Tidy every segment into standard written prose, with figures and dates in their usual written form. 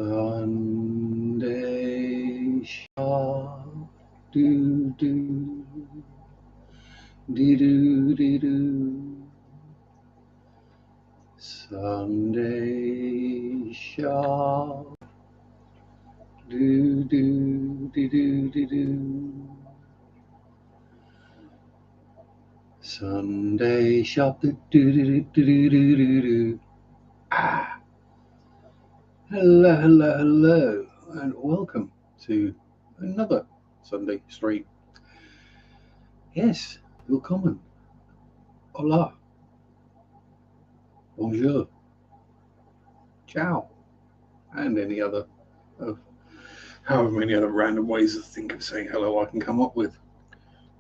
Sunday Sharpe, do do, dee doo dee doo. Sunday Sharpe, do do dee doo dee doo. Sunday Sharpe, do do do do do do do. Ah, hello, and welcome to another Sunday stream. Yes, willkommen, hola, bonjour, ciao, and any other of however many other random ways to think of saying hello I can come up with.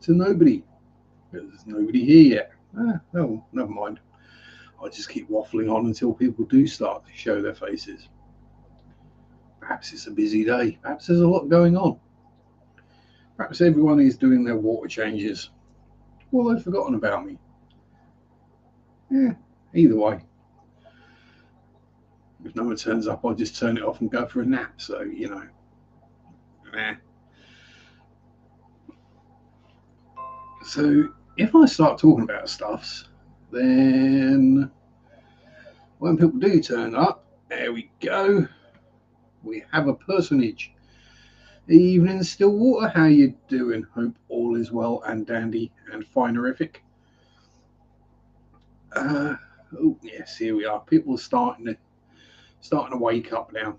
To nobody, there's nobody here yet. No, never mind. I'll just keep waffling on until people do start to show their faces. Perhaps it's a busy day. Perhaps there's a lot going on. Perhaps everyone is doing their water changes. Well, they've forgotten about me. Either way. If no one turns up, I'll just turn it off and go for a nap. So, So, if I start talking about stuffs, then when people do turn up, there we go. We have a personage. Evening, Stillwater. How you doing? Hope all is well and dandy and finerific. Oh yes, here we are. People are starting to wake up now.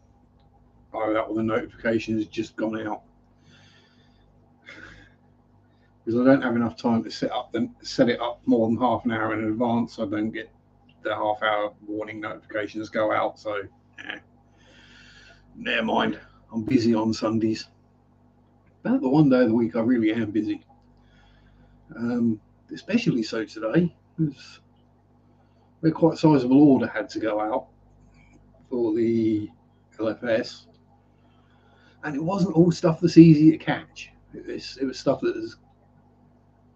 Oh, that all the notifications just gone out because I don't have enough time to set it up more than half an hour in advance. I don't get the half-hour warning notifications go out. So, never mind. I'm busy on Sundays. About the one day of the week I really am busy. Especially so today, because a quite sizable order had to go out for the LFS, and it wasn't all stuff that's easy to catch. It was stuff that was,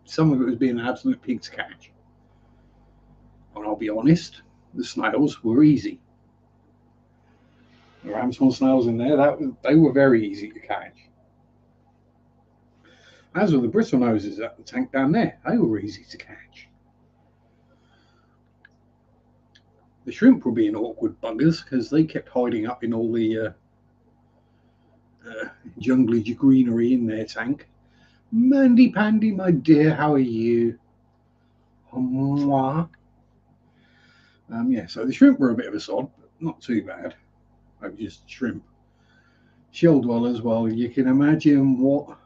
some of it was being an absolute pig to catch. And I'll be honest, the snails were easy. The ramshorn snails in there, they were very easy to catch. As were the brittle noses at the tank down there, they were easy to catch. The shrimp were being awkward buggers because they kept hiding up in all the jungly greenery in their tank. Mandy Pandy, my dear, how are you? Mwah. So the shrimp were a bit of a sod, but not too bad. They were just shrimp. Shell dwellers, well, you can imagine what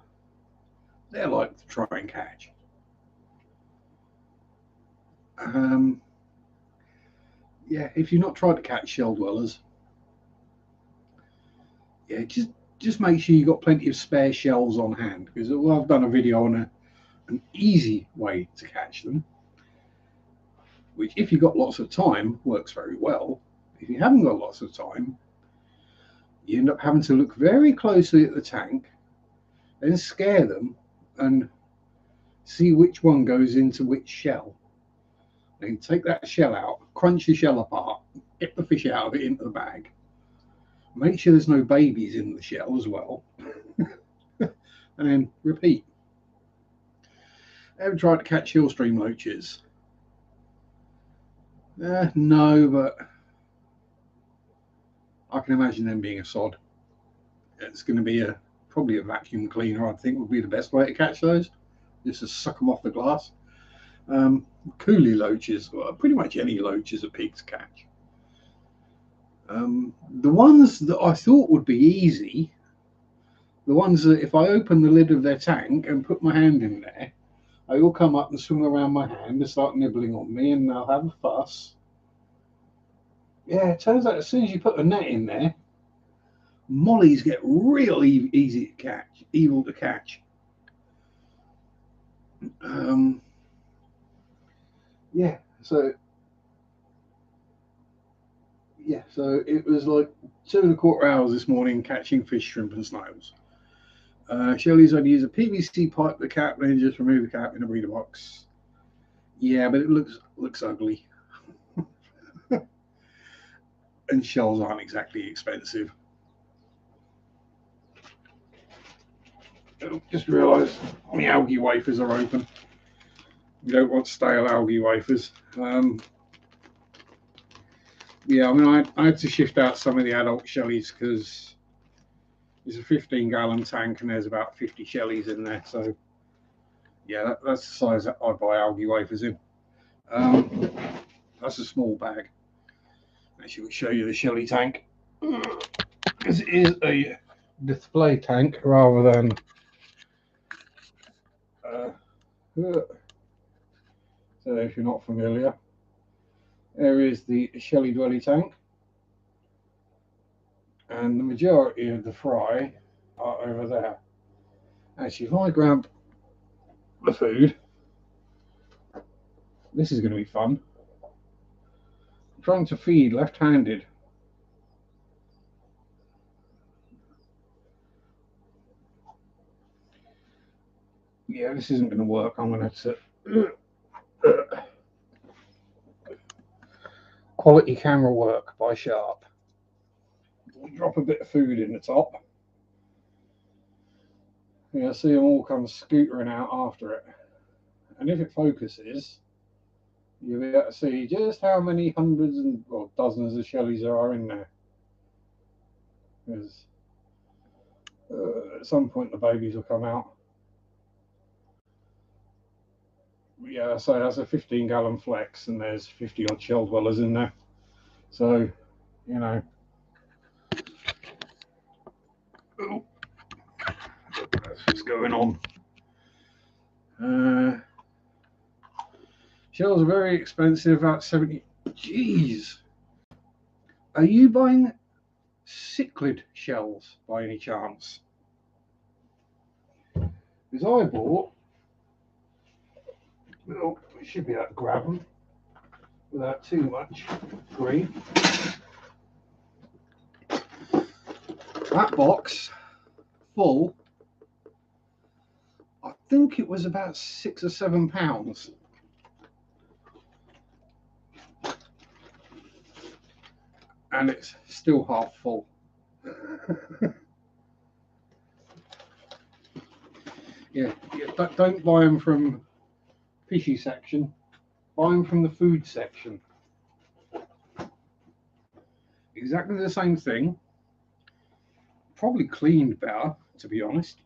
they're like to try and catch. If you've not tried to catch shell dwellers, just make sure you've got plenty of spare shells on hand, because I've done a video on an easy way to catch them, which if you've got lots of time works very well. If you haven't got lots of time, you end up having to look very closely at the tank, then scare them and see which one goes into which shell. Then take that shell out, crunch the shell apart, get the fish out of it into the bag. Make sure there's no babies in the shell as well. And then repeat. Ever tried to catch hill stream loaches? No, but I can imagine them being a sod. It's going to be probably a vacuum cleaner, I think, would be the best way to catch those. Just to suck them off the glass. Coolie loaches, well, pretty much any loach is a pig to catch. The ones that I thought would be easy, the ones that if I open the lid of their tank and put my hand in there, they will come up and swim around my hand and start nibbling on me, and they'll have a fuss. Yeah, it turns out as soon as you put a net in there, mollies get really easy to catch, evil to catch. So it was like 2.25 hours this morning catching fish, shrimp, and snails. Shelley's I'd use a PVC pipe, the cap, then just remove the cap in a breeder box. Yeah, but it looks ugly. And shells aren't exactly expensive. Just realised my algae wafers are open. You don't want stale algae wafers. Yeah, I mean, I had to shift out some of the adult shellies because it's a 15-gallon tank and there's about 50 shellies in there. So, yeah, that's the size that I buy algae wafers in. That's a small bag. Actually, we'll show you the shelly tank because it is a display tank rather than. So, if you're not familiar, there is the shelly dwelly tank. And the majority of the fry are over there. Actually, if I grab the food, this is going to be fun. I'm trying to feed left-handed. Yeah, this isn't going to work. I'm going to have to quality camera work by Sharpe. We'll drop a bit of food in the top. Yeah, see them all come scootering out after it. And if it focuses, you'll be able to see just how many hundreds and well, dozens of shellies there are in there. Because at some point the babies will come out. Yeah, so that's a 15-gallon flex, and there's 50 odd shell dwellers in there. So, you know, that's what's going on. Shells are very expensive, about 70. Jeez, are you buying cichlid shells by any chance? Because I bought. Well, we should be able to grab them without too much grief. That box full, I think it was about £6 or £7, and it's still half full. Yeah, don't buy them from fishy section. Buy them from the food section. Exactly the same thing. Probably cleaned better, to be honest,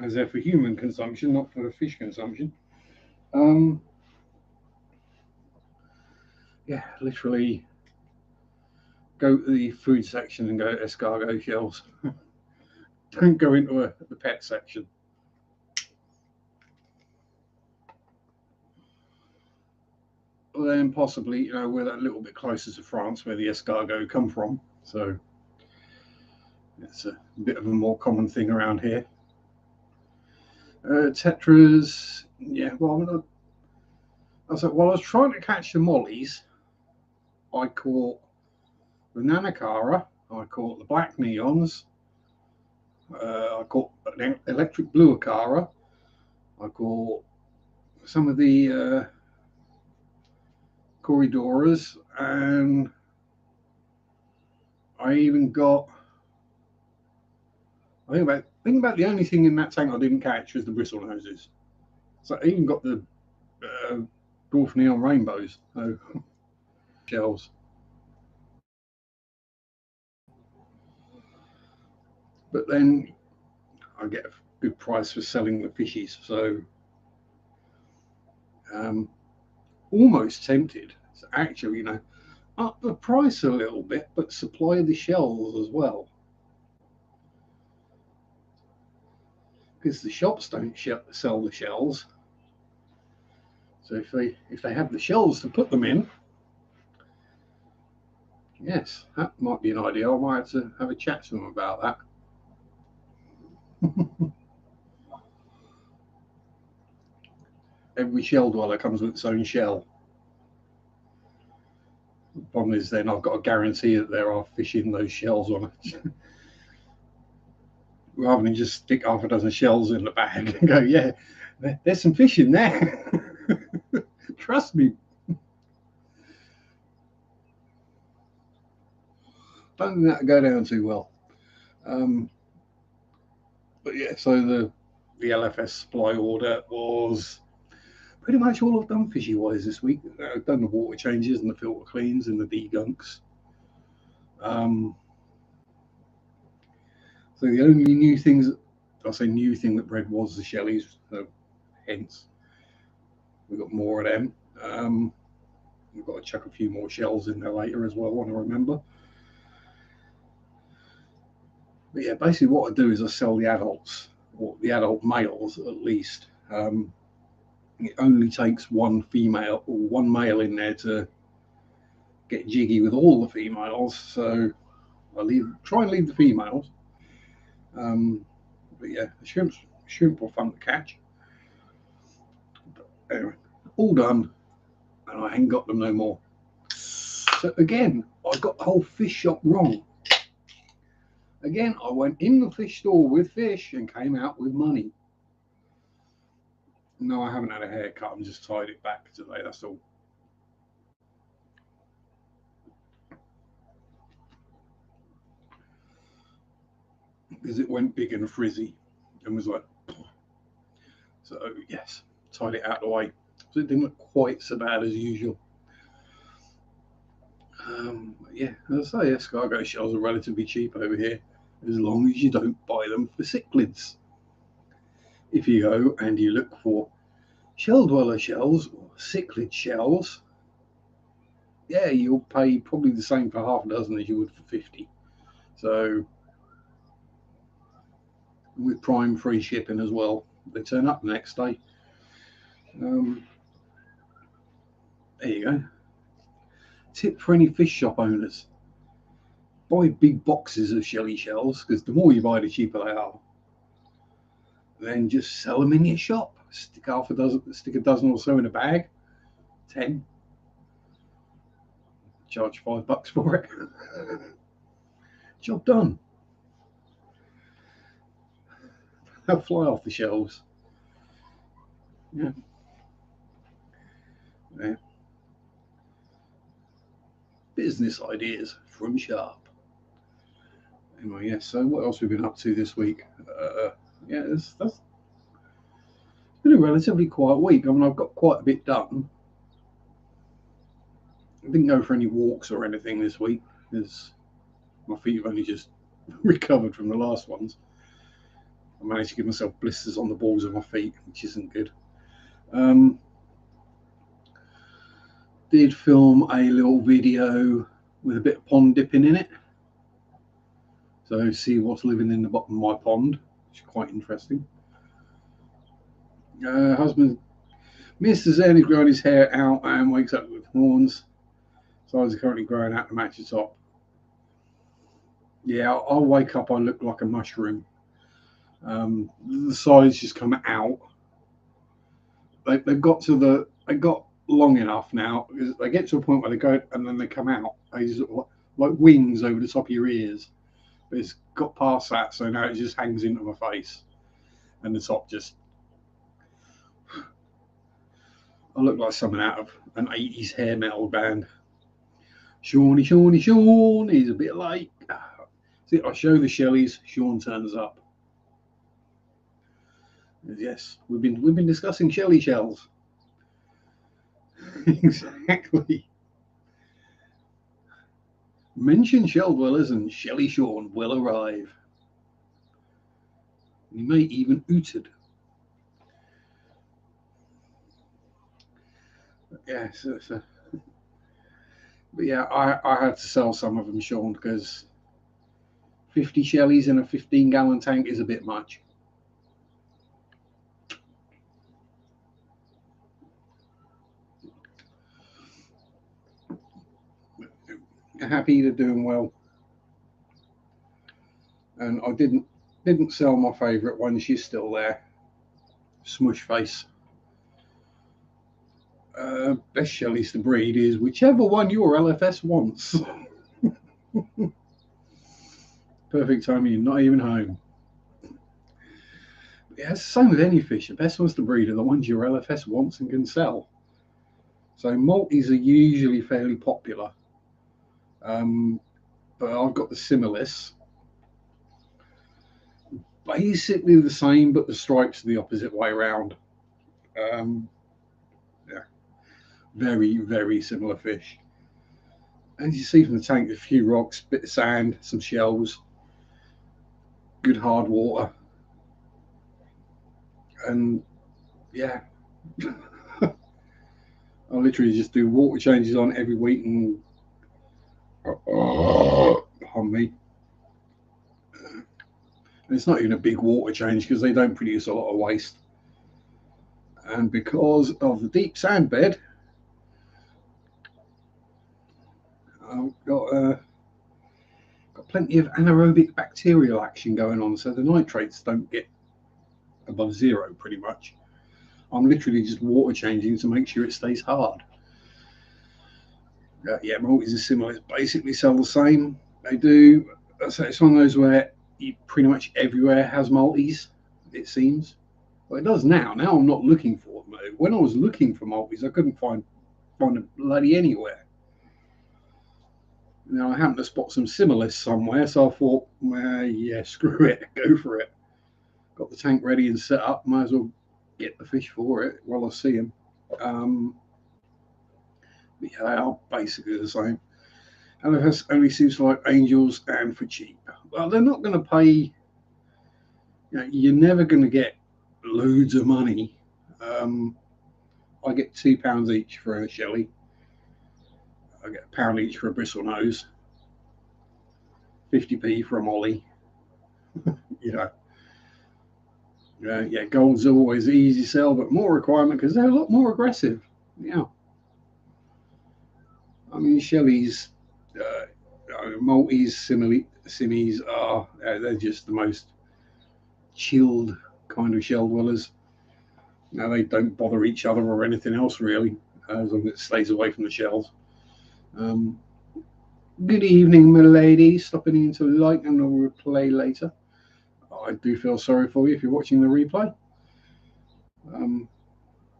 as they're for human consumption, not for fish consumption. Yeah, literally go to the food section and go to escargot shells. Don't go into the pet section. Well, then possibly, you know, we're a little bit closer to France where the escargot come from. So it's a bit of a more common thing around here. Tetras, yeah, well, I was trying to catch the mollies, I caught the Nanacara, I caught the black neons, I caught an electric blue Acara, I caught some of the Corridoras, and I even got. I think about the only thing in that tank I didn't catch was the bristle noses. So I even got the dwarf neon rainbows. So shells. But then I get a good price for selling the fishies. So almost tempted to actually, you know, up the price a little bit, but supply the shells as well. Because the shops don't sell the shells. So if they have the shells to put them in, yes, that might be an idea. I might have to have a chat to them about that. Every shell dweller comes with its own shell. The problem is then I've got to guarantee that there are fish in those shells on it. Rather than just stick half a dozen shells in the bag and go, yeah, there's some fish in there. Trust me. Don't think that'll go down too well. But yeah, so the LFS supply order was pretty much all I've done fishy wise this week. I've done the water changes and the filter cleans and the degunks. Um, so the only new things, I say new thing that bred was the shellies. So hence we got more of them. We've got to chuck a few more shells in there later as well when I remember. But yeah, basically what I do is I sell the adults, or the adult males at least. It only takes one female or one male in there to get jiggy with all the females. So I try and leave the females. Um, but yeah, the shrimp were fun to catch. But anyway, all done, and I ain't got them no more. So again, I got the whole fish shop wrong. Again, I went in the fish store with fish and came out with money. No, I haven't had a haircut. I'm just tied it back today. That's all. Because it went big and frizzy and was like, so yes, tied it out of the way. So it didn't look quite so bad as usual. Yeah, as I say, escargot shells are relatively cheap over here, as long as you don't buy them for cichlids. If you go and you look for shell dweller shells or cichlid shells, yeah, you'll pay probably the same for half a dozen as you would for 50. So, with prime free shipping as well, they turn up the next day. Um, there you go. Tip for any fish shop owners: buy big boxes of shelly shells, because the more you buy, the cheaper they are. Then just sell them in your shop. Stick a dozen or so in a bag. 10. Charge $5 for it. Job done. They'll fly off the shelves. Yeah. Yeah. Business ideas from Sharpe. Anyway, yeah. So what else we've been up to this week? Yeah, that's been a relatively quiet week. I mean, I've got quite a bit done. I didn't go for any walks or anything this week because my feet have only just recovered from the last ones. I managed to give myself blisters on the balls of my feet, which isn't good. Um, did film a little video with a bit of pond dipping in it. So see what's living in the bottom of my pond, which is quite interesting. Husband, Mr. Zen is growing his hair out and wakes up with horns. Sides are currently growing out to match the top. Yeah, I'll wake up, I look like a mushroom. The sides just come out. They've got long enough now because they get to a point where they go and then they come out. They just look like wings over the top of your ears. But it's got past that, so now it just hangs into my face, and the top just. I look like someone out of an 80s hair metal band. Shawnee, Shawnee, Sean. He's a bit late. See, I show the Shelleys. Sean turns up. Yes, we've been discussing Shelley shells. Exactly. Mention shell dwellers and Shelley Sean will arrive. He may even ooted. Yeah, but yeah, I had to sell some of them, Sean, because 50 Shelleys in a 15-gallon tank is a bit much. Happy they're doing well. And I didn't sell my favourite one. She's still there. Smush face. Best Shelleys to breed is whichever one your LFS wants. Perfect timing. You're not even home. Yeah, it's the same with any fish. The best ones to breed are the ones your LFS wants and can sell. So Maltese are usually fairly popular. But I've got the Similis. basically the same, but the stripes are the opposite way around. Um, yeah, very, very similar fish. As you see from the tank, a few rocks, bit of sand, some shells, good hard water, and yeah, I literally just do water changes on every week, and on me. And it's not even a big water change because they don't produce a lot of waste. And because of the deep sand bed, I've got plenty of anaerobic bacterial action going on, so the nitrates don't get above zero pretty much. I'm literally just water changing to make sure it stays hard. Yeah, Maltese is similar. It's basically sell the same. They do. So it's one of those where pretty much everywhere has Maltese, it seems. Well, it does now. Now I'm not looking for them. When I was looking for Maltese, I couldn't find them bloody anywhere. Now I happened to spot some Similis somewhere, so I thought, well, yeah, screw it, go for it. Got the tank ready and set up. Might as well get the fish for it while I see them. But yeah, they are basically the same. And it only seems to like angels and for cheap. Well, they're not going to pay. You're never going to get loads of money. I get £2 each for a shelly. I get £1 each for a bristle nose. 50p for a molly. you know. Yeah, golds are always easy sell, but more requirement because they're a lot more aggressive. Yeah. I mean, Shelley's, Maltese, Simmies are, they're just the most chilled kind of shell dwellers. They don't bother each other or anything else really, as long as it stays away from the shells. Good evening, my lady. Stopping in to like and I'll replay later. I do feel sorry for you if you're watching the replay.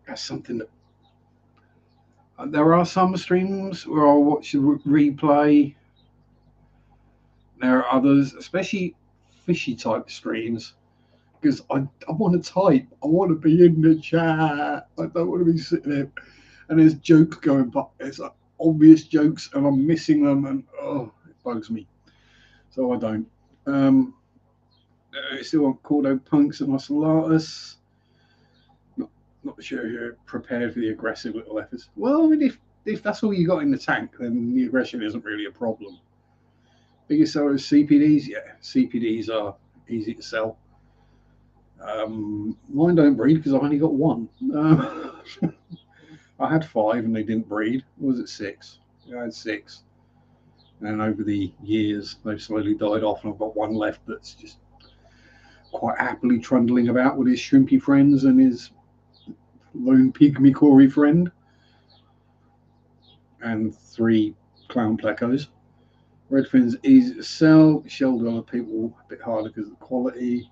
That's something that there are some streams where I'll watch the replay. There are others, especially fishy type streams, because I want to type. I want to be in the chat. I don't want to be sitting there and there's jokes going, but it's like obvious jokes and I'm missing them, and it bugs me. So I don't. I still want Cordo Punks and Ocellatus. Not sure you're prepared for the aggressive little efforts. Well, I mean, if that's all you got in the tank, then the aggression isn't really a problem. Biggest seller is CPDs. Yeah, CPDs are easy to sell. Mine don't breed because I've only got one. I had 5 and they didn't breed. Or was it 6? Yeah, I had 6. And over the years, they've slowly died off, and I've got one left that's just quite happily trundling about with his shrimpy friends and his lone pygmy Corey friend, and 3 clown plecos. Redfin's easy to sell. Shelled other people a bit harder because of the quality.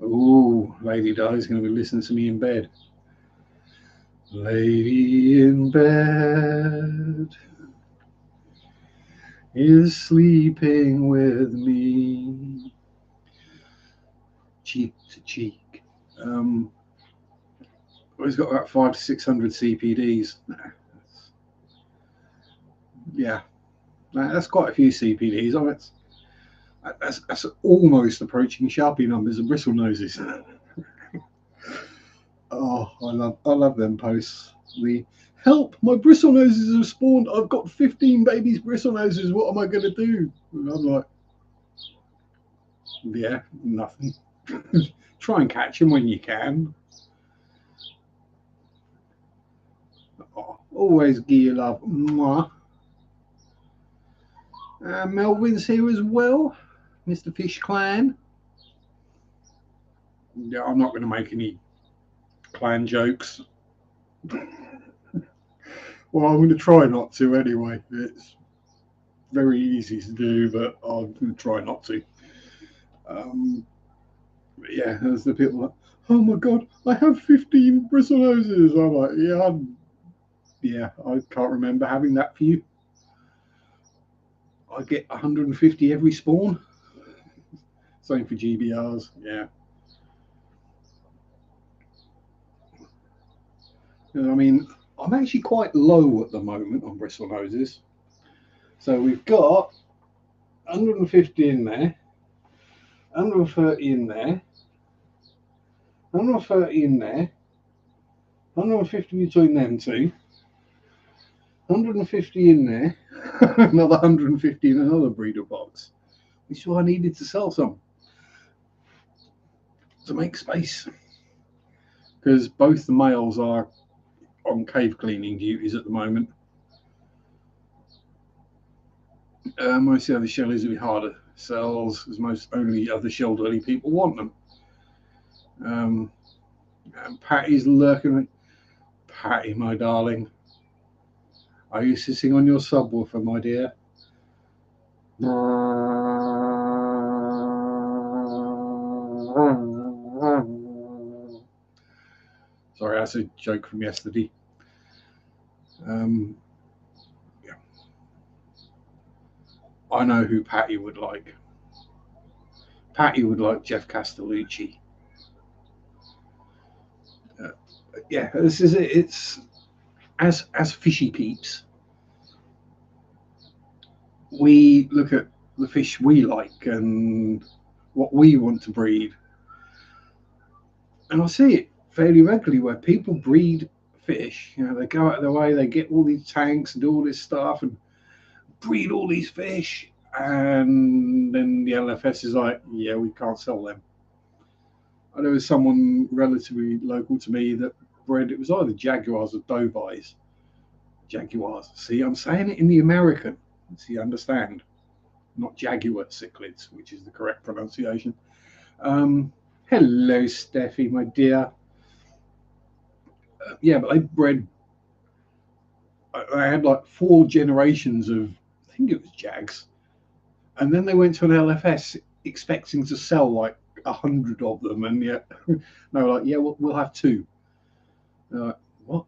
Oh, Lady Di's going to be listening to me in bed. Lady in bed is sleeping with me, cheek to cheek. He's got about 500 to 600 CPDs. Yeah, that's quite a few CPDs. I mean, that's almost approaching Sharpe numbers and bristle noses. Oh, I love them posts. The help, my bristle noses have spawned. I've got 15 babies bristle noses. What am I going to do? And I'm like, yeah, nothing. Try and catch them when you can. Oh, always give you love. Mwah. Melvin's here as well, Mr. Fish Clan. Yeah, I'm not going to make any clan jokes. Well, I'm going to try not to anyway. It's very easy to do, but I'm going to try not to. Yeah, there's the people like, oh my god, I have 15 bristle noses. I'm like, yeah, I can't remember having that for you. I get 150 every spawn. Same for GBRs, yeah. I mean, I'm actually quite low at the moment on bristle noses. So we've got 150 in there, 130 in there, 130 in there, 150 between them two, 150 in there, another 150 in another breeder box. Which is why I needed to sell some to make space. Because both the males are on cave cleaning duties at the moment. Most of the other shellies will be harder sells, as most only other shelterly people want them. And Patty's lurking. Patty, my darling, are you sitting on your subwoofer, my dear? Sorry, that's a joke from yesterday. Yeah. I know who Patty would like. Patty would like Jeff Castellucci. Yeah, this is it. It's as fishy peeps. We look at the fish we like and what we want to breed. And I see it fairly regularly where people breed fish. You know, they go out of their way, they get all these tanks and do all this stuff and breed all these fish. And then the LFS is like, yeah, we can't sell them. And there was someone relatively local to me that bred, it was either Jaguars or Dovies. Jaguars. See, I'm saying it in the American. See, understand? Not Jaguar cichlids, which is the correct pronunciation. Hello, Steffi, my dear. Yeah, but they bred. I had like 4 generations of, I think it was Jags, and then they went to an LFS expecting to sell like 100 of them, and yet they were like, "Yeah, we'll have 2." They're like, "What?"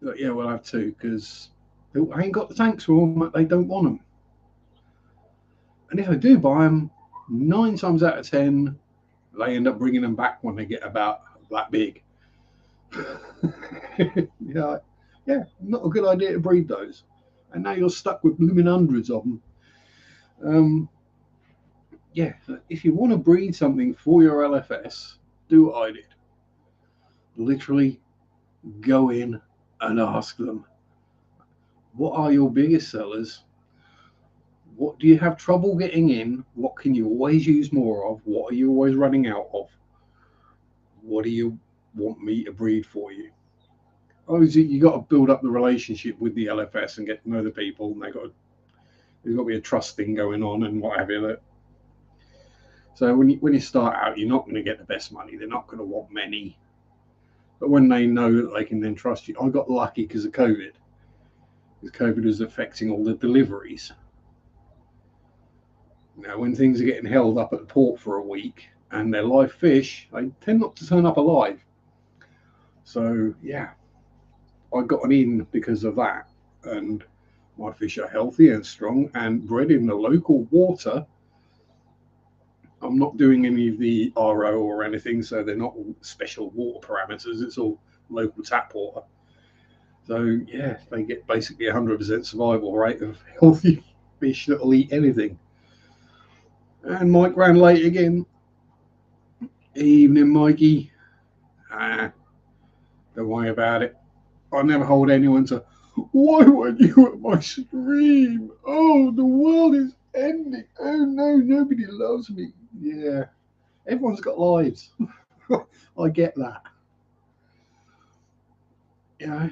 They're like, "Yeah, we'll have 2 because I ain't got the tanks for them. They don't want them." And if I do buy them, 9 times out of 10, they end up bringing them back when they get about that big. Yeah, yeah, not a good idea to breed those. And now you're stuck with blooming hundreds of them. Yeah, if you want to breed something for your LFS, do what I did. Literally go in and ask them, what are your biggest sellers? What do you have trouble getting in? What can you always use more of? What are you always running out of? What do you want me to breed for you? Obviously, you got to build up the relationship with the LFS and get to know the people, and there's got to be a trust thing going on and what have you. So when you start out, you're not going to get the best money. They're not going to want many. But when they know that they can then trust you, I got lucky because of COVID. Because COVID was affecting all the deliveries. Now, when things are getting held up at the port for a week and they're live fish, they tend not to turn up alive. So yeah, I got an in because of that, and my fish are healthy and strong and bred in the local water. I'm not doing any of the RO or anything, so they're not special water parameters. It's all local tap water. So yeah, they get basically 100% survival rate of healthy fish that'll eat anything. And Mike ran late again. Evening, Mikey. Don't worry about it. I never hold anyone to, why weren't you at my stream? Oh, the world is ending. Oh no, nobody loves me. Yeah, everyone's got lives. I get that. You know,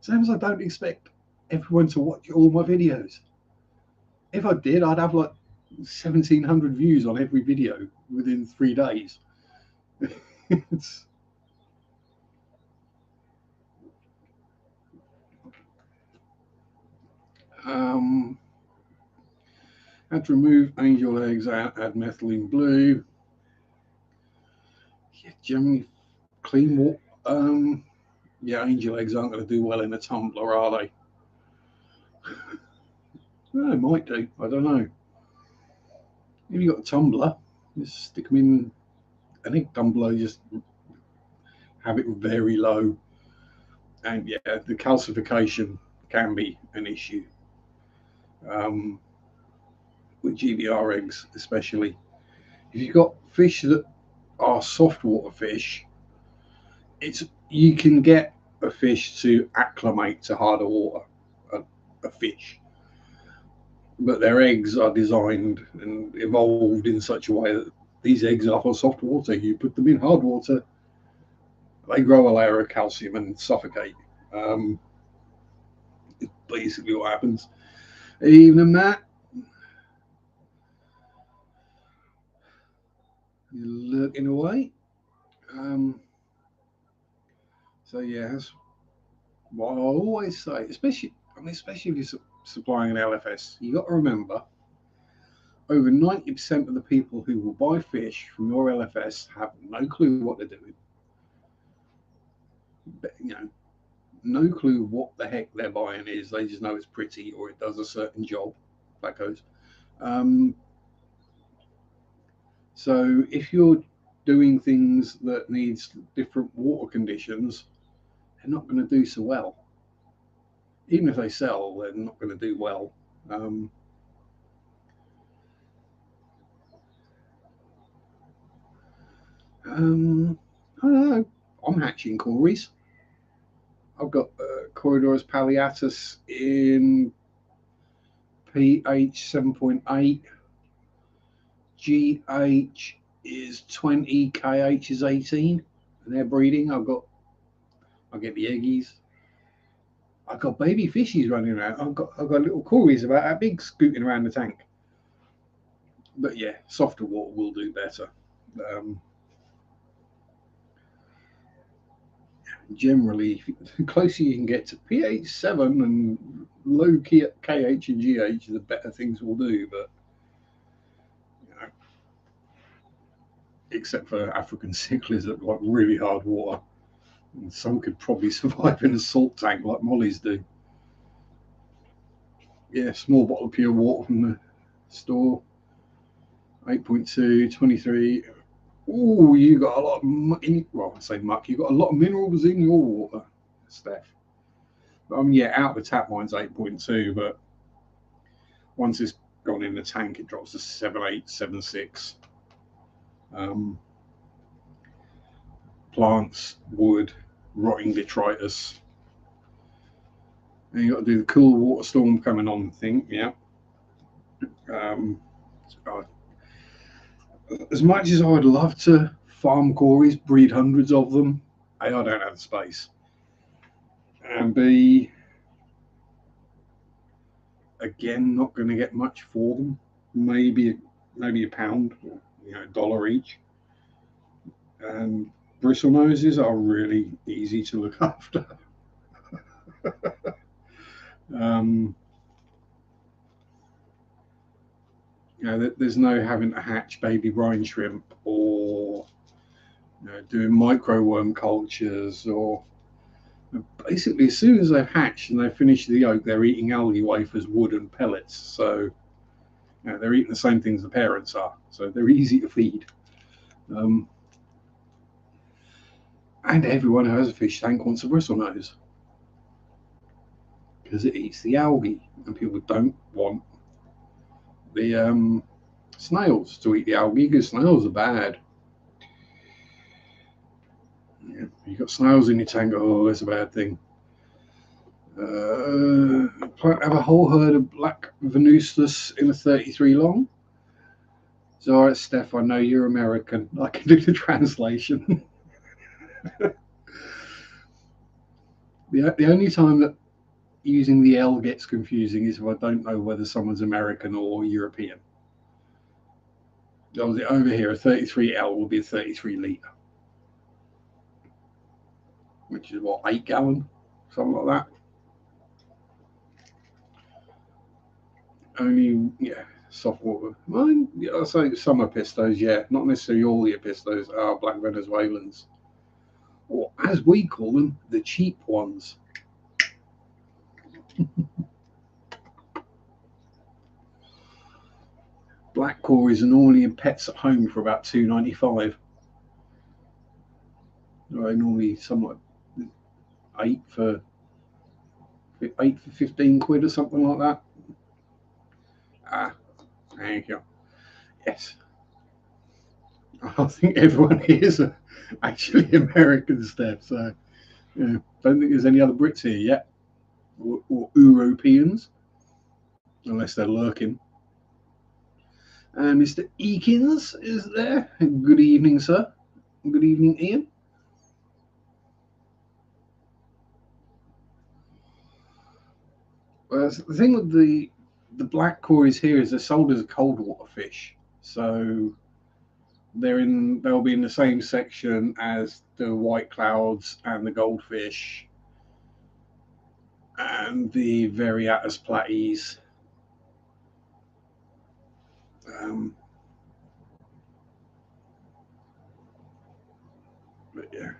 same as I don't expect everyone to watch all my videos. If I did, I'd have like 1,700 views on every video within 3 days. It's, had to remove angel eggs, add methylene blue. Yeah, generally clean water. Yeah, angel eggs aren't going to do well in a tumbler, are they? Well, it might do. I don't know. If you've got a tumbler, just stick them in an egg tumbler, just have it very low. And yeah, the calcification can be an issue um, with GBR eggs, especially. If you've got fish that are soft water fish, it's you can get a fish to acclimate to harder water, a fish, but their eggs are designed and evolved in such a way that these eggs are for soft water. You put them in hard water, they grow a layer of calcium and suffocate. Um, it's basically what happens. Evening, Matt. You're lurking away. Um, so yeah, that's what I always say. Especially if you're supplying an LFS, you got to remember over 90% of the people who will buy fish from your LFS have no clue what they're doing. But, no clue what the heck they're buying is. They just know it's pretty or it does a certain job. That goes. Um, so if you're doing things that needs different water conditions, they're not going to do so well. Even if they sell, they're not going to do well. Um, I don't know. I'm hatching Corys. I've got Corridors palliatus in pH 7.8. GH is 20, KH is 18, and they're breeding. I get the eggies. I've got baby fishies running around. I've got little Corys about that big scooting around the tank. But yeah, softer water will do better. Um, Generally, the closer you can get to pH 7 and low KH and GH, the better things will do. But you know, except for African cichlids that like really hard water, and some could probably survive in a salt tank like mollies do. Yeah, small bottle of pure water from the store, 8.2, 23. Oh, you got a lot of muck in, well, I say muck, you got a lot of minerals in your water, Steph. Yeah, out of the tap mine's 8.2, but once it's gone in the tank, it drops to 7.8, 7.6. Um, Plants, wood, rotting detritus. And you got to do the cool water storm coming on thing, yeah. Um, as much as I would love to farm Corys, breed hundreds of them, A, I don't have the space, and B, again, not going to get much for them. Maybe a pound, or, $1 each. And bristle noses are really easy to look after. um, there's no having to hatch baby brine shrimp or doing micro worm cultures, or basically as soon as they've hatched and they've finished the yolk, they're eating algae wafers, wood, and pellets. So they're eating the same things the parents are. So they're easy to feed. And everyone who has a fish tank wants a bristle nose because it eats the algae, and people don't want the snails to eat the algae because snails are bad. Yeah, you got snails in your tank, oh, that's a bad thing. Have a whole herd of black venustus in a 33 long. So, all right, Steph, I know you're American. I can do the translation. The only time that using the L gets confusing is if I don't know whether someone's American or European. Obviously, over here, a 33L will be a 33 litre, which is what, 8 gallon, something like that. Only, yeah, soft water. Mine, yeah, I'll say some apistos, yeah, not necessarily all the apistos are black Venezuelans, or as we call them, the cheap ones. Black cories are normally in Pets at Home for about £2.95. Normally somewhat 8 for 15 quid or something like that. Ah, thank you. Yes. I think everyone here is actually American, Steph. So, yeah, don't think there's any other Brits here yet, or Europeans, unless they're lurking. And Mr. Eakins is there. Good evening, sir. Good evening, Ian. Well, the thing with the black cories here is they're sold as a cold water fish, so they'll be in the same section as the white clouds and the goldfish and the Variatus platies. But yeah.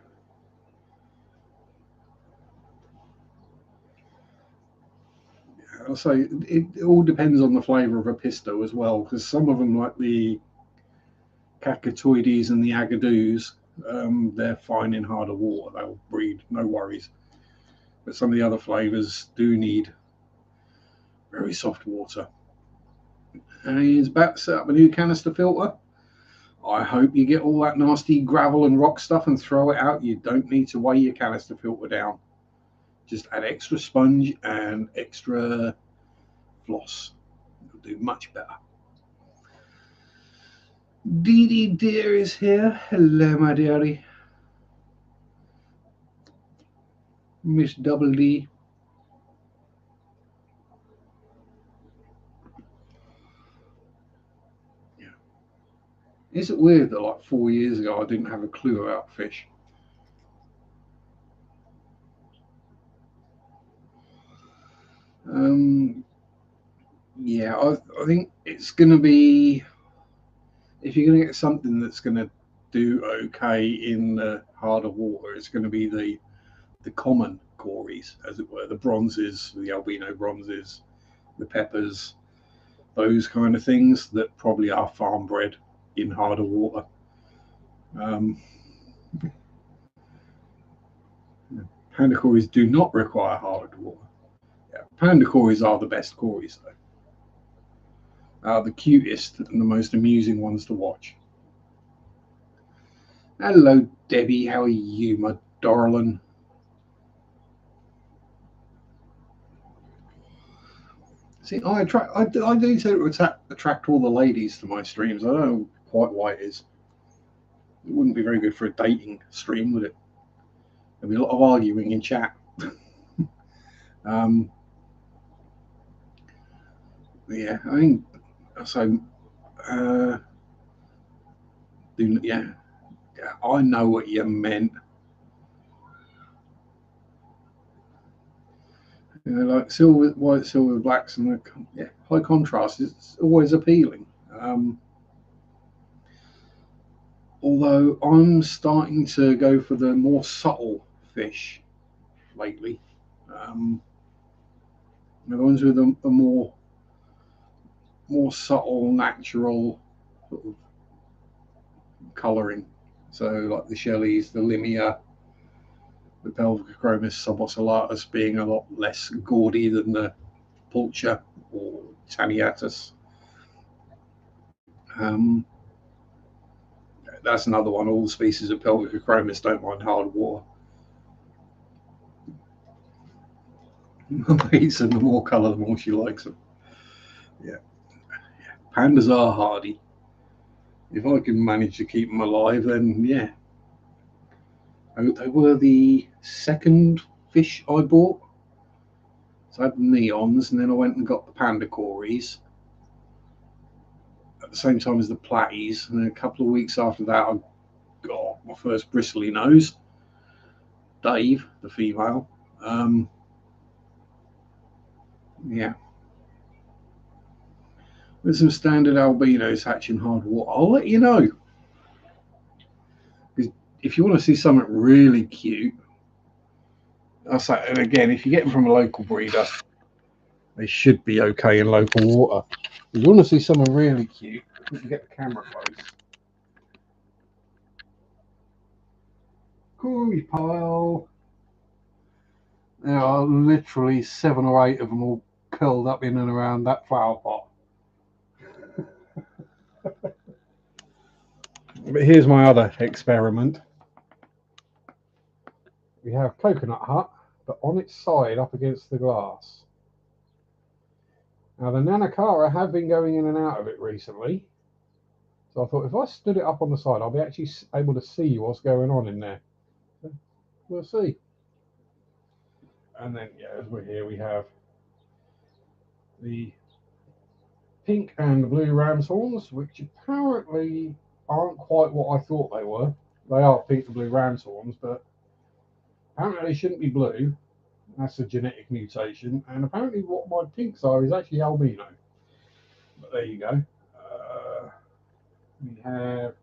So it all depends on the flavour of a pisto as well, because some of them, like the cacatoides and the agadoos, they're fine in harder water. They'll breed, no worries. But some of the other flavours do need very soft water. And he's about to set up a new canister filter. I hope you get all that nasty gravel and rock stuff and throw it out. You don't need to weigh your canister filter down. Just add extra sponge and extra floss. It'll do much better. Dee Dee Dear is here. Hello, my dearie. Miss Double D. Yeah. Is it weird that like 4 years ago I didn't have a clue about fish? Yeah, I think it's going to be, if you're going to get something that's going to do okay in the harder water, it's going to be the common cories, as it were, the bronzes, the albino bronzes, the peppers, those kind of things that probably are farm bred in harder water. Panda cories do not require hard water. Yeah, panda cories are the best cories, though. Are the cutest and the most amusing ones to watch. Hello, Debbie. How are you, my darling? See, I do tend to attract all the ladies to my streams. I don't know quite why it is. It wouldn't be very good for a dating stream, would it? There'd be a lot of arguing in chat. Yeah, I mean, so, yeah, I know what you meant. You know, like silver, white, silver, blacks, and high contrast is always appealing. Although I'm starting to go for the more subtle fish lately. The ones with a more subtle, natural sort of colouring. So, like the Shelleys, the Limia, the Pelvicochromis subocellatus being a lot less gaudy than the Pulcher or Taniatus. That's another one. All species of Pelvicochromis don't mind hard water. My mate said the more colour, the more she likes them. Yeah. Pandas are hardy. If I can manage to keep them alive, then yeah. They were the second fish I bought. So I had the neons, and then I went and got the panda cories at the same time as the platies. And then a couple of weeks after that, I got my first bristly nose, Dave, the female. Yeah. With some standard albinos hatching hard water. I'll let you know. If you want to see something really cute, I'll say, and again, if you get them from a local breeder, they should be okay in local water. If you want to see something really cute, Let me get the camera close. Corey pile. There are literally 7 or 8 of them all curled up in and around that flower pot. But here's my other experiment. We have Coconut Hut, but on its side up against the glass. Now the Nanacara have been going in and out of it recently. So I thought if I stood it up on the side, I'll be actually able to see what's going on in there. So we'll see. And then, yeah, as we're here, we have the pink and blue ram's horns, which apparently aren't quite what I thought they were. They are pink and blue ram's horns, but apparently they shouldn't be blue. That's a genetic mutation. And apparently what my pinks are is actually albino. But there you go. We have,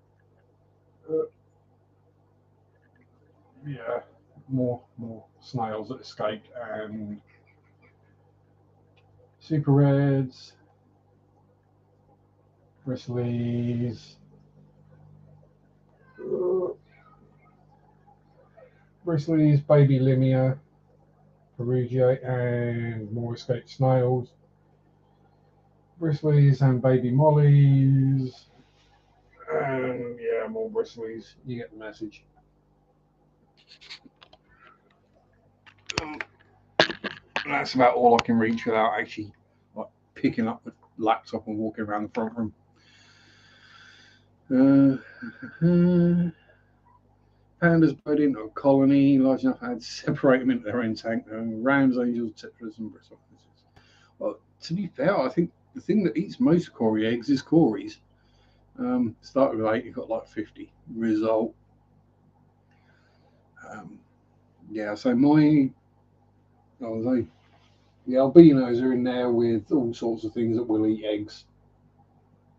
yeah, more snails that escaped, and super reds, bristlies, baby limia, perugia, and more escaped snails, bristlies and baby mollies, and yeah, more bristlies. You get the message. That's about all I can reach without actually like picking up the laptop and walking around the front room. Pandas bred into a colony large enough to separate them into their own tank. Rams, angels, tetras, and bristle. Well, to be fair, I think the thing that eats most Cory eggs is Cories. Started with 8, you've got like 50. Result. Yeah, so the albinos are in there with all sorts of things that will eat eggs.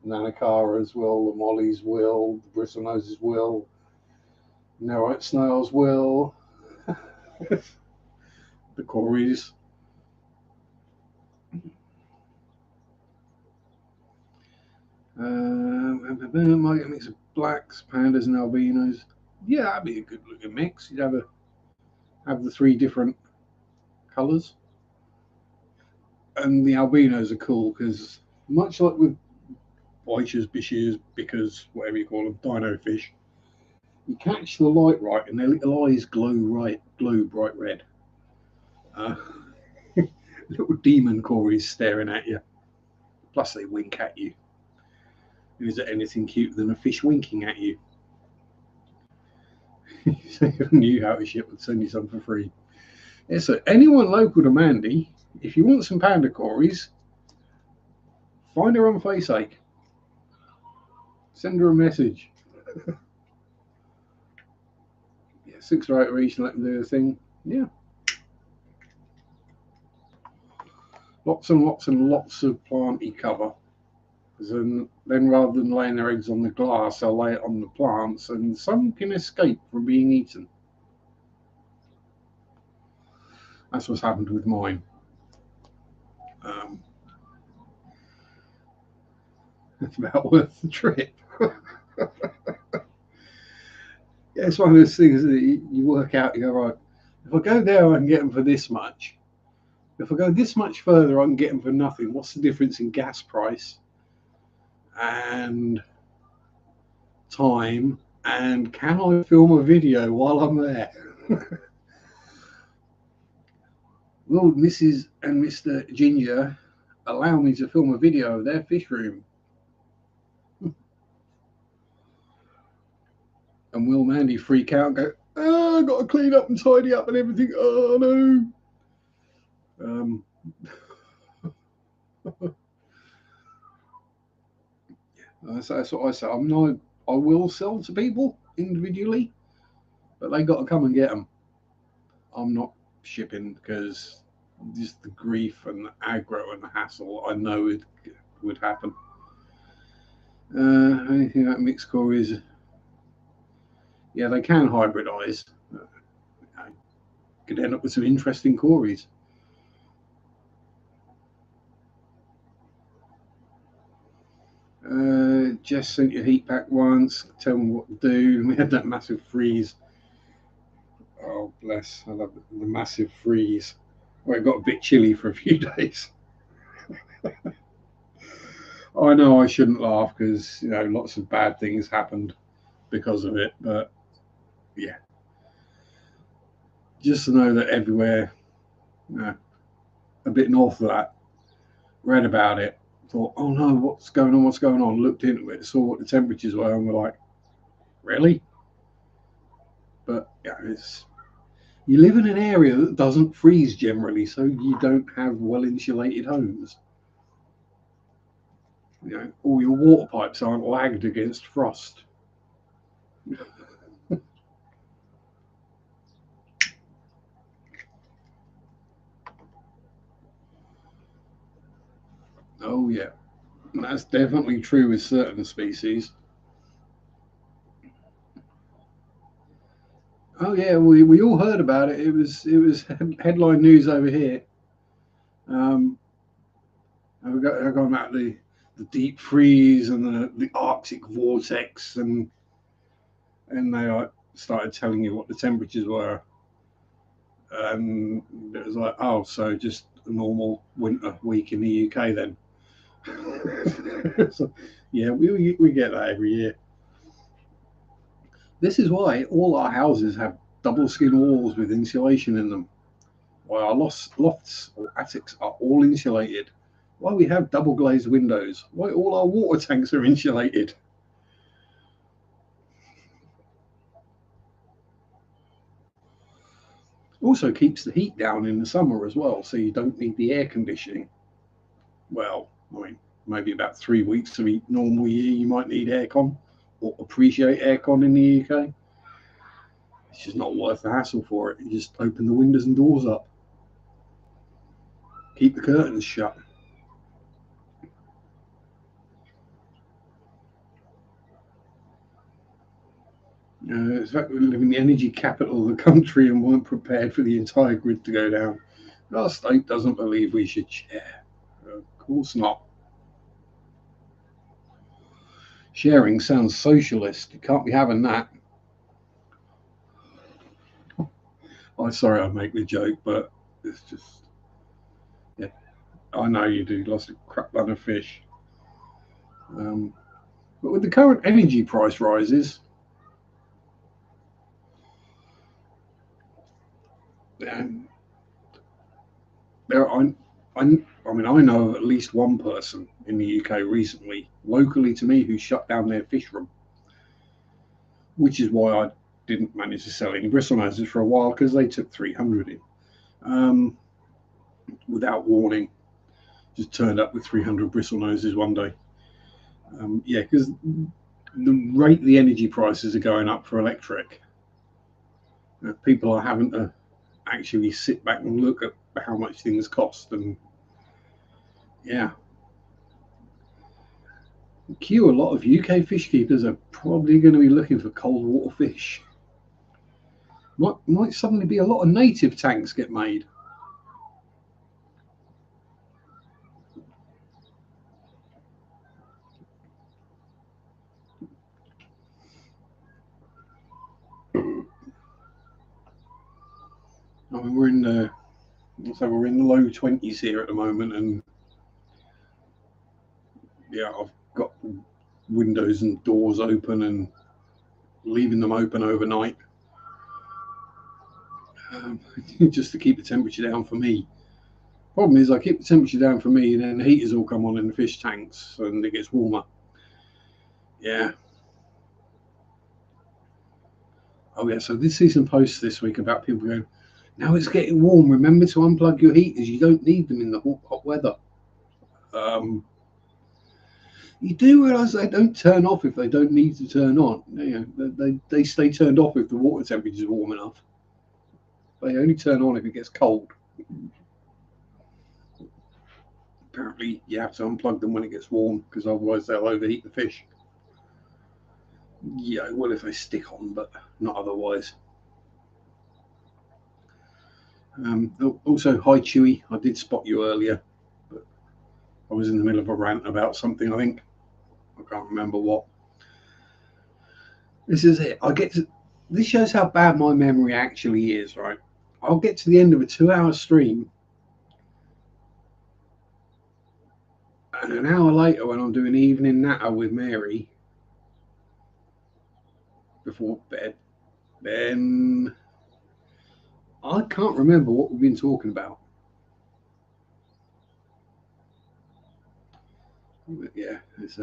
Nanacaras will, the mollies will, the bristlenoses will, Nerite snails will, the Cories. Might get a mix of blacks, pandas, and albinos. Yeah, that'd be a good looking mix. You'd have the 3 different colours. And the albinos are cool because, much like with Boichers, Bishiers, Bickers, whatever you call them, dino fish, you catch the light right and their little eyes glow bright red. Little demon Cories staring at you. Plus they wink at you. Is there anything cuter than a fish winking at you? So if I knew how to ship, I'd send you some for free. Yeah, so anyone local to Mandy, if you want some panda Cories, find her on FaceAche. Send her a message. Yeah, 6 or 8 each, let them do the thing. Yeah. Lots and lots and lots of planty cover. And then rather than laying their eggs on the glass, they'll lay it on the plants, and some can escape from being eaten. That's what's happened with mine. It's about worth the trip. Yeah, it's one of those things that you work out, you go, right, if I go there, I can get them for this much. If I go this much further, I can get them for nothing. What's the difference in gas price and time? And can I film a video while I'm there? Will Mrs. and Mr. Ginger allow me to film a video of their fish room? And will Mandy freak out and go, oh, I've got to clean up and tidy up and everything. Oh, no. That's what I say. I will sell to people individually, but they got to come and get them. I'm not shipping because just the grief and the aggro and the hassle I know it would happen. Anything that mixed Cories, yeah, they can hybridize. Could end up with some interesting Cories. Jess sent you a heat pack once. Tell me what to do. And we had that massive freeze. Oh, bless. I love the massive freeze. Well, it got a bit chilly for a few days. I know I shouldn't laugh because, lots of bad things happened because of it. But yeah, just to know that everywhere, a bit north of that, read about it, thought, oh no, what's going on? What's going on? Looked into it, saw what the temperatures were, and we're like, really? But yeah, you live in an area that doesn't freeze generally, so you don't have well insulated homes. All your water pipes aren't lagged against frost. Oh yeah, and that's definitely true with certain species. Oh yeah, we all heard about it. It was headline news over here. Um, and we're going about the deep freeze and the Arctic vortex, and they started telling you what the temperatures were, and it was like, oh, so just a normal winter week in the UK then. So, yeah, we get that every year. This is why all our houses have double skin walls with insulation in them. Why our lofts or attics are all insulated. Why we have double glazed windows. Why all our water tanks are insulated. Also keeps the heat down in the summer as well, so you don't need the air conditioning. Well, I mean, maybe about 3 weeks of a normal year you might need aircon or appreciate aircon in the UK. It's just not worth the hassle for it. You just open the windows and doors up. Keep the curtains shut. It's fact we live in the energy capital of the country and weren't prepared for the entire grid to go down. Our state doesn't believe we should share. Of course not. Sharing sounds socialist. You can't be having that. I'm sorry I make the joke, but it's just, yeah, I know you do. Lost a crap ton of fish. Um, but with the current energy price rises, um, there are, I mean, I know of at least one person in the UK recently, locally to me, who shut down their fish room, which is why I didn't manage to sell any bristle noses for a while because they took 300 in without warning. Just turned up with 300 bristle noses one day. Yeah, because the rate the energy prices are going up for electric, people are having to actually sit back and look at how much things cost, and yeah, a lot of UK fish keepers are probably going to be looking for cold water fish. Might suddenly be a lot of native tanks get made. I mean, we're in the low 20s here at the moment, and yeah, I've got windows and doors open and leaving them open overnight, um, just to keep the temperature down for me. Problem is, I keep the temperature down for me, and then the heaters all come on in the fish tanks, and it gets warmer. Yeah. Oh yeah. So this season posts this week about people going, now it's getting warm. Remember to unplug your heaters. You don't need them in the hot weather. Um, you do realise they don't turn off if they don't need to turn on. They stay turned off if the water temperature is warm enough. They only turn on if it gets cold. Apparently, you have to unplug them when it gets warm because otherwise they'll overheat the fish. Yeah, well, if they stick on, but not otherwise. Also, hi Chewy. I did spot you earlier, but I was in the middle of a rant about something, I think. I can't remember what. This is it. This shows how bad my memory actually is, right? I'll get to the end of a 2-hour stream, and an hour later, when I'm doing evening natter with Mary before bed, then I can't remember what we've been talking about. But yeah, it's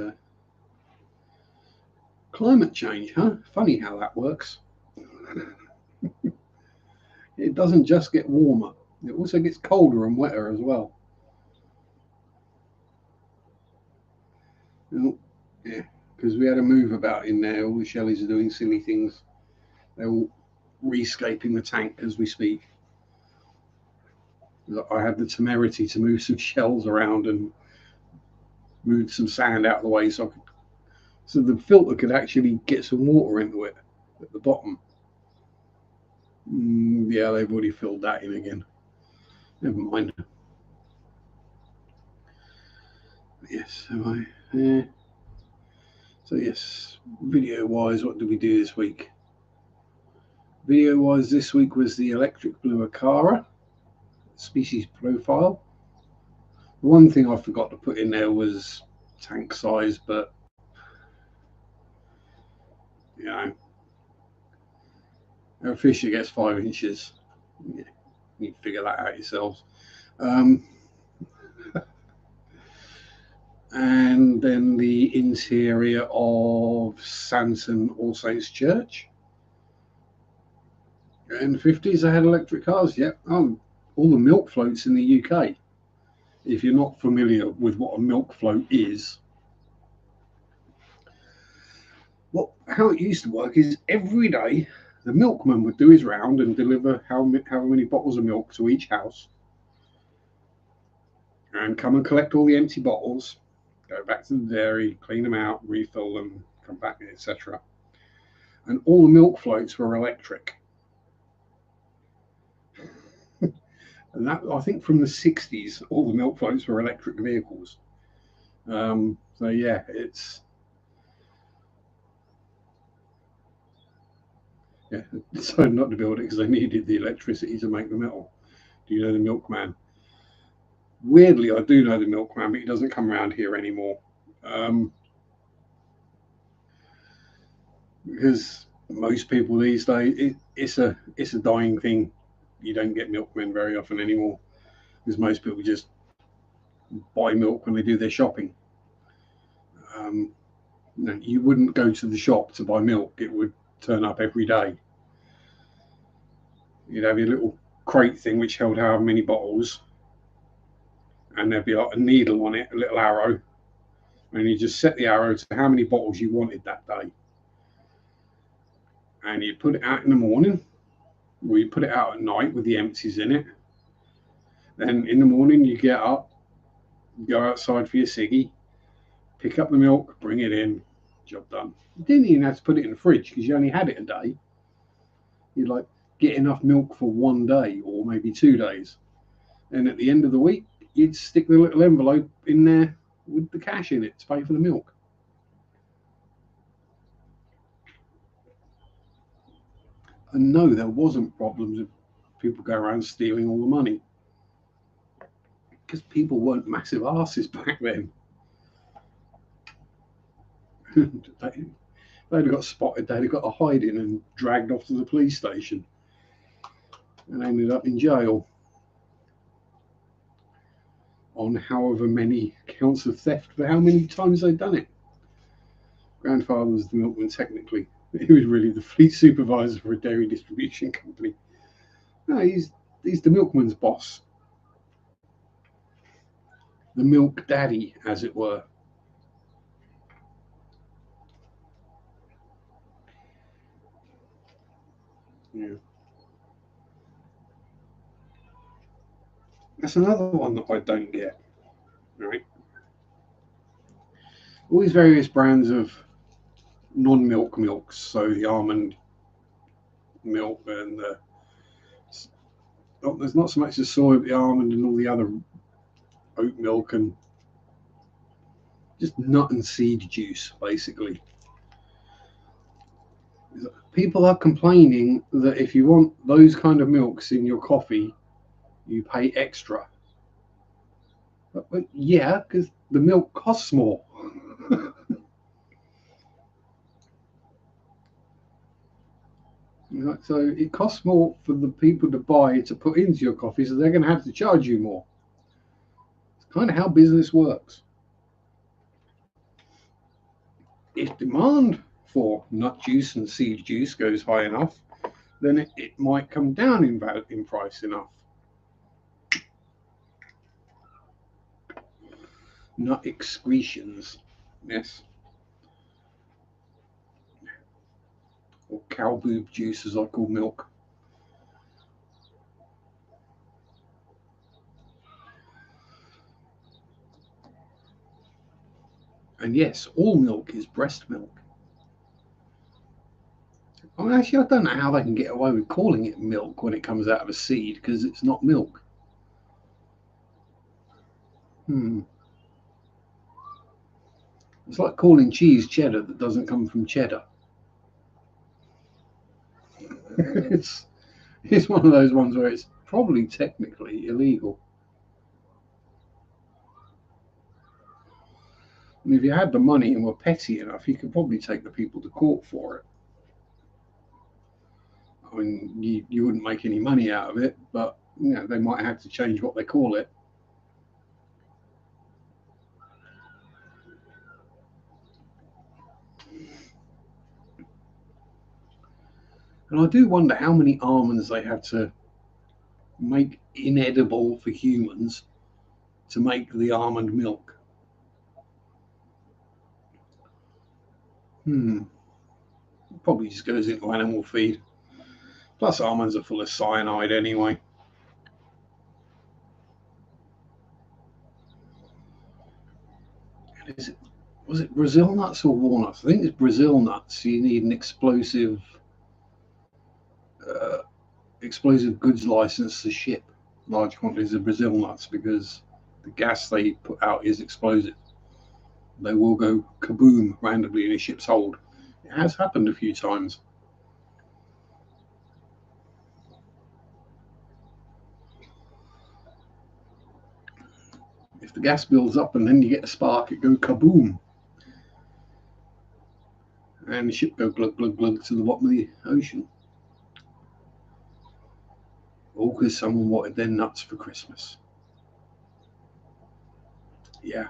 climate change, huh? Funny how that works. It doesn't just get warmer; it also gets colder and wetter as well. Yeah, because we had a move about in there. All the Shelleys are doing silly things. They're all rescaping the tank as we speak. I had the temerity to move some shells around and move some sand out of the way so the filter could actually get some water into it at the bottom. Yeah, they've already filled that in again. Never mind. Yes, yeah. So yes, video-wise, what did we do this week? Video-wise, this week was the electric blue Acara species profile. The one thing I forgot to put in there was tank size, but you know, a fish that gets 5 inches, yeah, you can figure that out yourselves. And then the interior of Santon All Saints Church. In the 50s, they had electric cars, yeah. All the milk floats in the UK. If you're not familiar with what a milk float is, how it used to work is every day the milkman would do his round and deliver how many bottles of milk to each house and come and collect all the empty bottles, go back to the dairy, clean them out, refill them, come back, etc. And all the milk floats were electric. And that, I think, from the 60s, all the milk floats were electric vehicles. So yeah, decided not to build it because they needed the electricity to make the metal. Do you know the milkman? Weirdly, I do know the milkman, but he doesn't come around here anymore. Because most people these days, it's a dying thing. You don't get milkmen very often anymore because most people just buy milk when they do their shopping. You wouldn't go to the shop to buy milk; it would turn up every day. You'd have your little crate thing which held however many bottles, and there'd be like a needle on it, a little arrow, and you just set the arrow to how many bottles you wanted that day. And you put it out in the morning, or you put it out at night with the empties in it. Then in the morning you get up, go outside for your ciggy, pick up the milk, bring it in, job done. You didn't even have to put it in the fridge because you only had it a day. You'd like get enough milk for one day or maybe 2 days. And at the end of the week, you'd stick the little envelope in there with the cash in it to pay for the milk. And no, there wasn't problems of people go around stealing all the money because people weren't massive asses back then. They'd have got spotted, they'd have got a hiding and dragged off to the police station and ended up in jail on however many counts of theft for how many times they'd done it. Grandfather was the milkman technically. He was really the fleet supervisor for a dairy distribution company. No, he's the milkman's boss. The milk daddy, as it were. Yeah. That's another one that I don't get. Right? All these various brands of non-milk milks, so the almond milk and there's not so much the soy, but the almond and all the other oat milk and just nut and seed juice, basically. People are complaining that if you want those kind of milks in your coffee, you pay extra. But yeah, because the milk costs more. So it costs more for the people to buy to put into your coffee, so they're going to have to charge you more. It's kind of how business works. If demand for nut juice and seed juice goes high enough, then it might come down in price enough. Nut excretions, yes, or cow boob juice, as I call milk. And yes, all milk is breast milk. Well, actually, I don't know how they can get away with calling it milk when it comes out of a seed, because it's not milk. It's like calling cheese cheddar that doesn't come from cheddar. it's it's one of those ones where it's probably technically illegal. And if you had the money and were petty enough, you could probably take the people to court for it. I mean, you wouldn't make any money out of it, but they might have to change what they call it. And I do wonder how many almonds they have to make inedible for humans to make the almond milk. Probably just goes into animal feed. Plus, almonds are full of cyanide anyway. Was it Brazil nuts or walnuts? I think it's Brazil nuts. You need an uh, explosive goods license to ship large quantities of Brazil nuts because the gas they put out is explosive. They will go kaboom randomly in a ship's hold. It has happened a few times. If the gas builds up and then you get a spark, it goes kaboom. And the ship goes glug, glug, glug to the bottom of the ocean. All because someone wanted their nuts for Christmas. Yeah.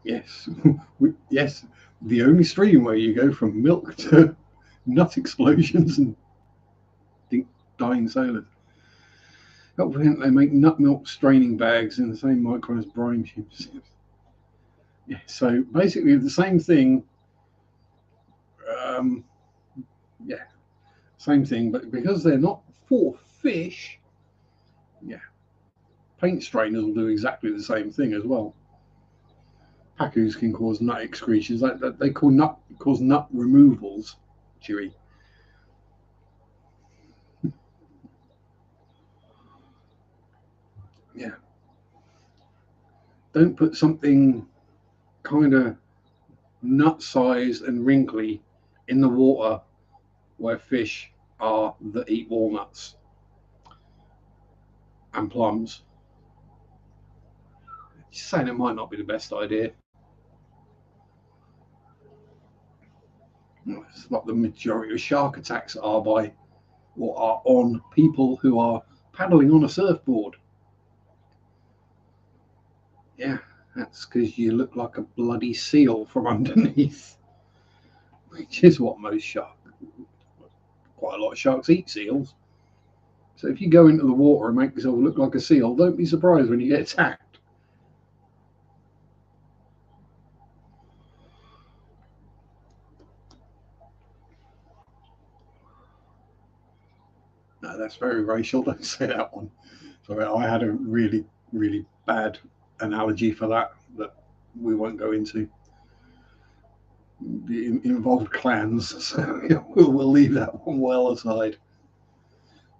Yes. Yes. The only stream where you go from milk to nut explosions and dying sailors. They make nut milk straining bags in the same micron as brine tubes. Yeah, so basically the same thing. Um, yeah, same thing, but because they're not for fish, yeah, paint strainers will do exactly the same thing as well. Pacus can cause nut excretions. They cause nut removals. Chewy. Yeah. Don't put something kind of nut sized and wrinkly in the water where fish are that eat walnuts and plums. Just saying it might not be the best idea. It's like the majority of shark attacks are by or are on people who are paddling on a surfboard. Yeah, that's because you look like a bloody seal from underneath, which is what quite a lot of sharks eat seals. So if you go into the water and make yourself look like a seal, don't be surprised when you get attacked. No, that's very racial. Don't say that one. Sorry, I had a really, really bad analogy for that we won't go into. It involved clans, so we'll leave that one well aside.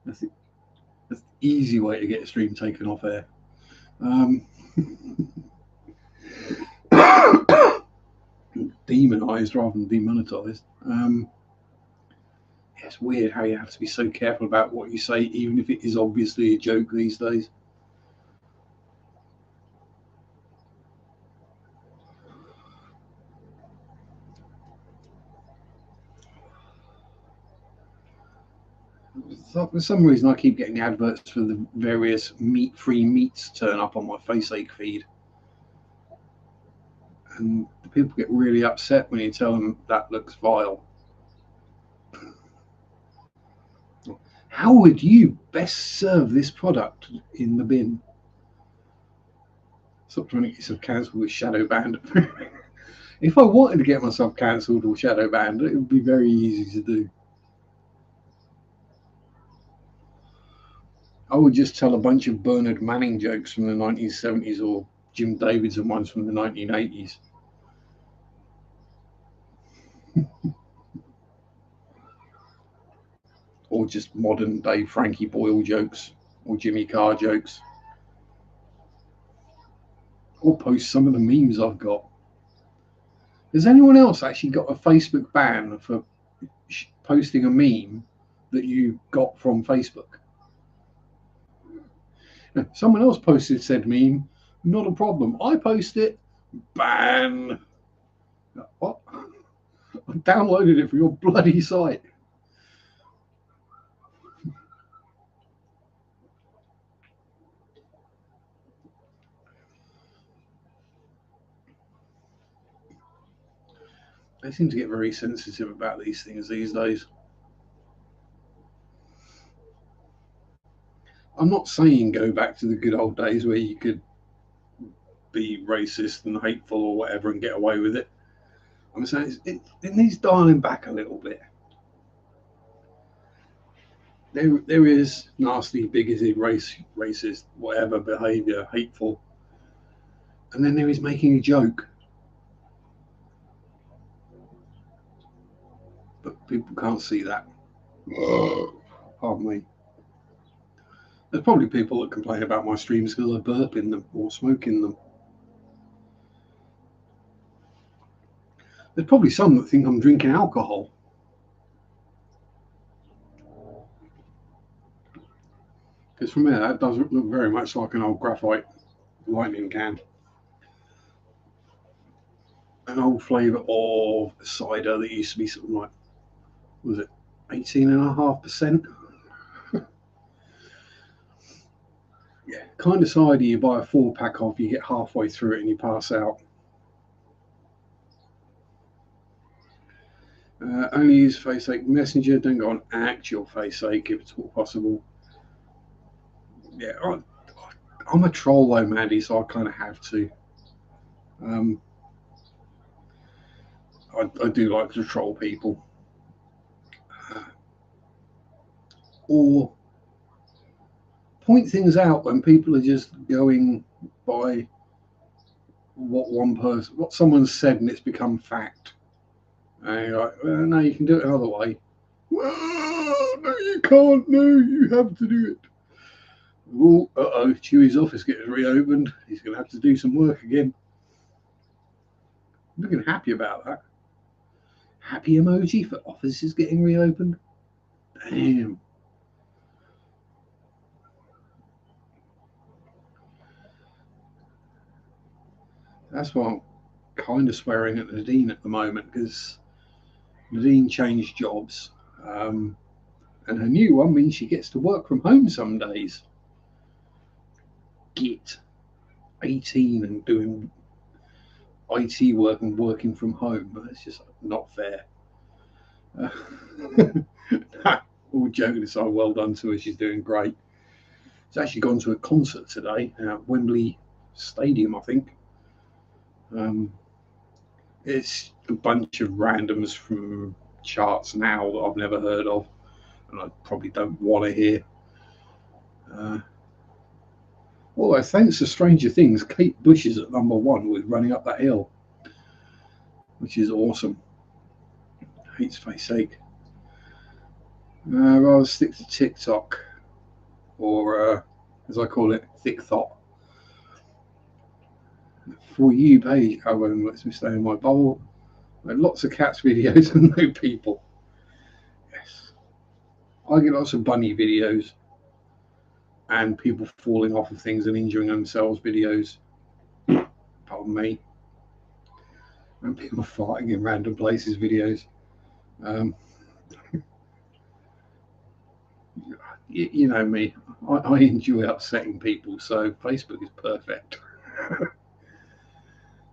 That's the easy way to get a stream taken off air. Um, Demonized rather than demonetized. It's weird how you have to be so careful about what you say, even if it is obviously a joke these days. So for some reason, I keep getting adverts for the various meat-free meats turn up on my faceache feed, and people get really upset when you tell them that looks vile. How would you best serve this product in the bin? Stop trying to get yourself cancelled with shadow banned. If I wanted to get myself cancelled or shadow banned, it would be very easy to do. I would just tell a bunch of Bernard Manning jokes from the 1970s or Jim Davidson ones from the 1980s. Or just modern day Frankie Boyle jokes or Jimmy Carr jokes. Or post some of the memes I've got. Has anyone else actually got a Facebook ban for posting a meme that you got from Facebook? Someone else posted said meme, not a problem. I post it, ban. What? I downloaded it for your bloody site. They seem to get very sensitive about these things these days. I'm not saying go back to the good old days where you could be racist and hateful or whatever and get away with it. I'm saying it needs dialing back a little bit. There is nasty, bigoted, racist, whatever behaviour, hateful, and then there is making a joke. But people can't see that. Pardon me. There's probably people that complain about my streams because I burp in them or smoke in them. There's probably some that think I'm drinking alcohol. Because from there, that does look very much like an old graphite lightning can. An old flavour of cider that used to be something like, was it 18.5%? Yeah, kind of cider you buy a 4-pack of, you get halfway through it and you pass out. Only use faceache messenger, don't go on actual faceache if it's all possible. Yeah, I'm a troll though, Mandy, so I kind of have to. I do like to troll people. Or point things out when people are just going by what someone said and it's become fact. And you're like, well, no, you can do it another way. Well, no, you can't. No, you have to do it. Oh, Chewie's office getting reopened. He's going to have to do some work again. I'm looking happy about that. Happy emoji for offices getting reopened. Damn. That's why I'm kind of swearing at Nadine at the moment, because Nadine changed jobs. And her new one means she gets to work from home some days. Git 18 and doing IT work and working from home. It's just not fair. All joking aside, well done to her. She's doing great. She's actually gone to a concert today at Wembley Stadium, I think. It's a bunch of randoms from charts now that I've never heard of, and I probably don't want to hear. Although, thanks to Stranger Things, Kate Bush is at #1 with Running Up That Hill, which is awesome. Hates faceache. Rather stick to TikTok, or as I call it, thick thought. For You page. Oh, and lets me stay in my bubble. Lots of cats videos and no people. Yes. I get lots of bunny videos and people falling off of things and injuring themselves videos. Pardon me. And people fighting in random places videos. You know me. I enjoy upsetting people, so Facebook is perfect.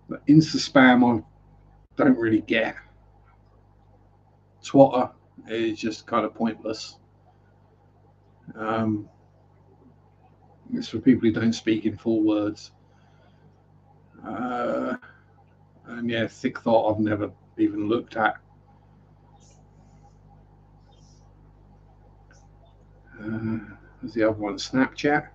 But Insta spam, I don't really get. Twitter is just kind of pointless. It's for people who don't speak in full words. And yeah, Thick Thought I've never even looked at. There's the other one, Snapchat.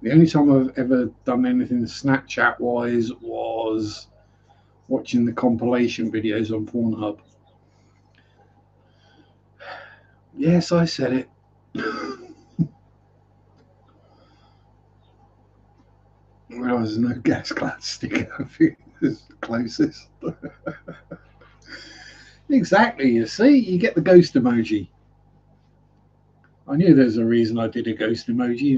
The only time I've ever done anything Snapchat wise was watching the compilation videos on Pornhub. Yes, I said it. Well, there's no gas cloud sticker. I think it's the closest. Exactly. You see, you get the ghost emoji. I knew there's a reason I did a ghost emoji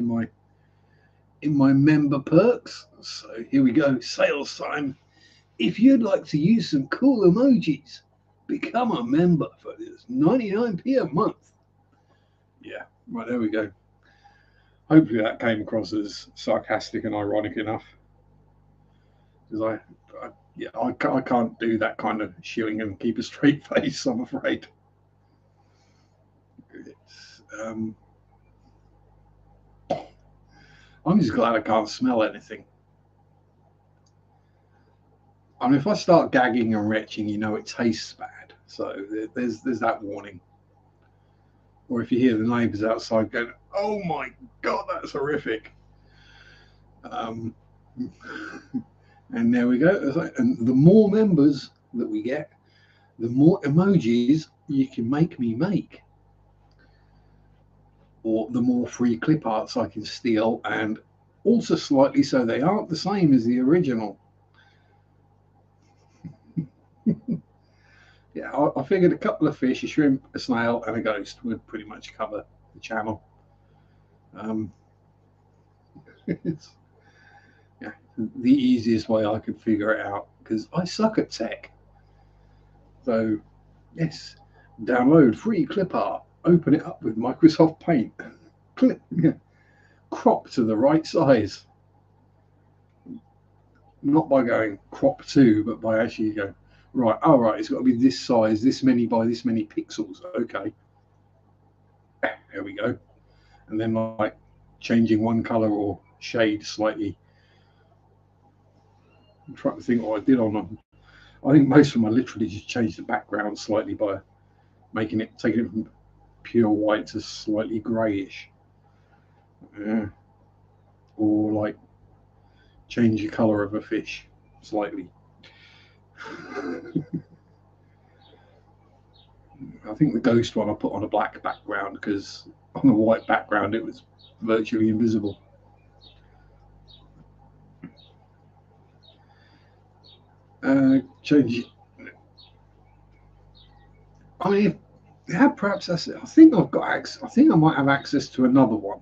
in my member perks. So here we go. Sales time. If you'd like to use some cool emojis, become a member for this 99p a month. Yeah, right, there we go. Hopefully that came across as sarcastic and ironic enough. Because I can't do that kind of shilling and keep a straight face, I'm afraid. I'm just glad I can't smell anything. I mean, if I start gagging and retching, you know it tastes bad. So there's that warning. Or if you hear the neighbours outside going, "Oh my God, that's horrific." And there we go. And the more members that we get, the more emojis you can make me make. Or the more free clip arts I can steal and alter slightly so they aren't the same as the original. Yeah, I figured a couple of fish, a shrimp, a snail, and a ghost would pretty much cover the channel. It's the easiest way I could figure it out because I suck at tech. So, yes, download free clip art, open it up with Microsoft Paint, clip, crop to the right size. Not by going crop to, but by actually go, right, all right, it's got to be this size, this many by this many pixels. Okay, there we go. And then like changing one color or shade slightly. I'm trying to think what I did on them. I think most of them I literally just changed the background slightly by taking it from pure white to slightly greyish. Or like change the colour of a fish slightly. I think the ghost one I put on a black background because on a white background it was virtually invisible. Change. I mean, yeah, perhaps that's it. I think I've got access. I think I might have access to another one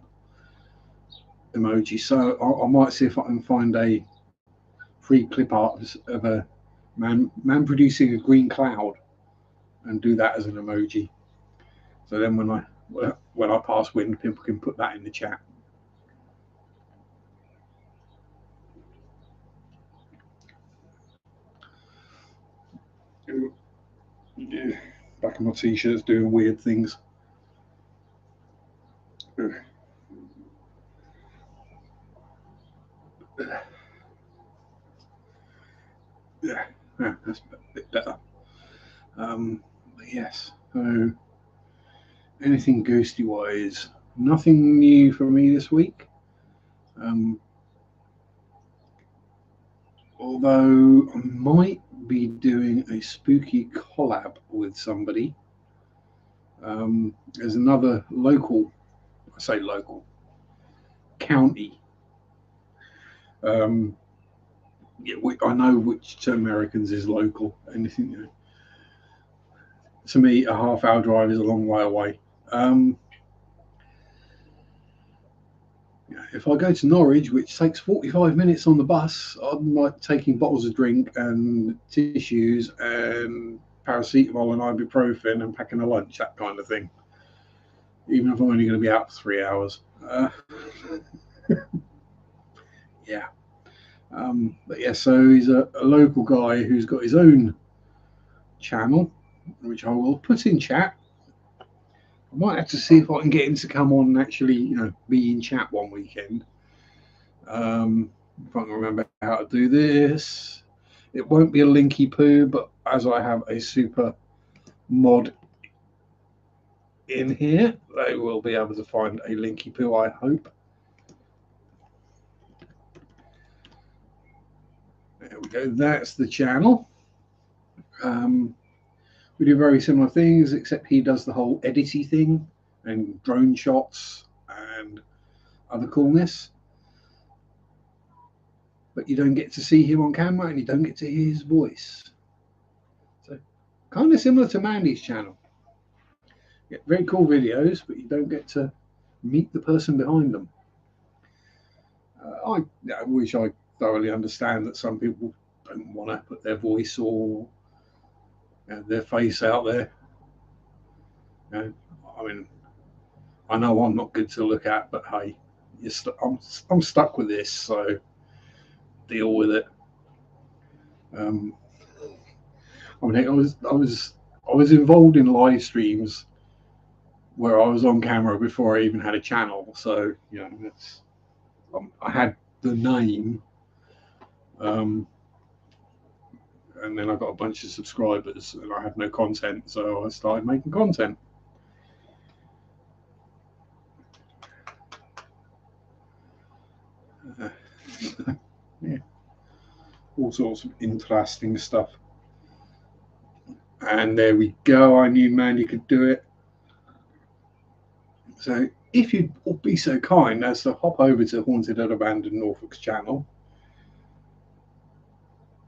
emoji. So I might see if I can find a free clip art of a man producing a green cloud and do that as an emoji. So then when I pass wind, people can put that in the chat. Yeah, back of my t-shirts doing weird things. Yeah, that's a bit better. Yes. So anything ghosty wise, nothing new for me this week. Although I might be doing a spooky collab with somebody. There's another local, I say local, county Yeah, I know which to Americans is local. Anything, to me, a half-hour drive is a long way away. If I go to Norwich, which takes 45 minutes on the bus, I'm like taking bottles of drink and tissues and paracetamol and ibuprofen and packing a lunch, that kind of thing. Even if I'm only going to be out for 3 hours. Yeah. But yeah, so he's a local guy who's got his own channel, which I will put in chat. I might have to see if I can get him to come on and actually, be in chat one weekend. If I can remember how to do this. It won't be a linky poo, but as I have a super mod in here, they will be able to find a linky poo, I hope. There we go, that's the channel. We do very similar things, except he does the whole edity thing and drone shots and other coolness. But you don't get to see him on camera and you don't get to hear his voice. So kind of similar to Mandy's channel. You get very cool videos, but you don't get to meet the person behind them. I wish I thoroughly understand that some people don't want to put their voice or their face out there. I mean, I know I'm not good to look at, but hey, I'm stuck with this, so deal with it. I mean, I was involved in live streams where I was on camera before I even had a channel, so that's I had the name, and then I got a bunch of subscribers, and I had no content, so I started making content. Yeah, all sorts of interesting stuff. And there we go. I knew Mandy could do it. So if you'd be so kind as to hop over to Haunted and Abandoned Norfolk's channel,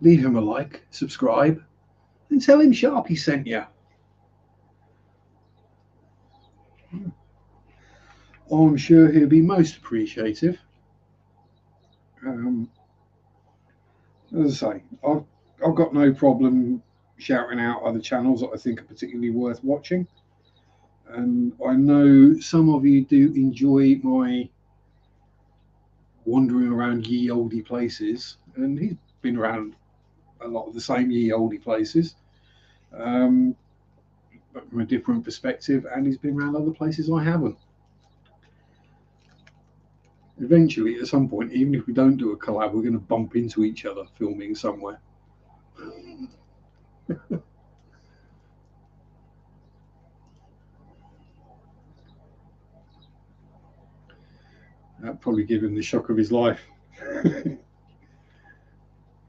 leave him a like, subscribe, and tell him Sharpe sent you. I'm sure he'll be most appreciative. As I say, I've got no problem shouting out other channels that I think are particularly worth watching. And I know some of you do enjoy my wandering around ye olde places, and he's been around a lot of the same ye olde places, but from a different perspective, and he's been around other places I haven't. Eventually, at some point, even if we don't do a collab, we're going to bump into each other filming somewhere. That'd probably give him the shock of his life.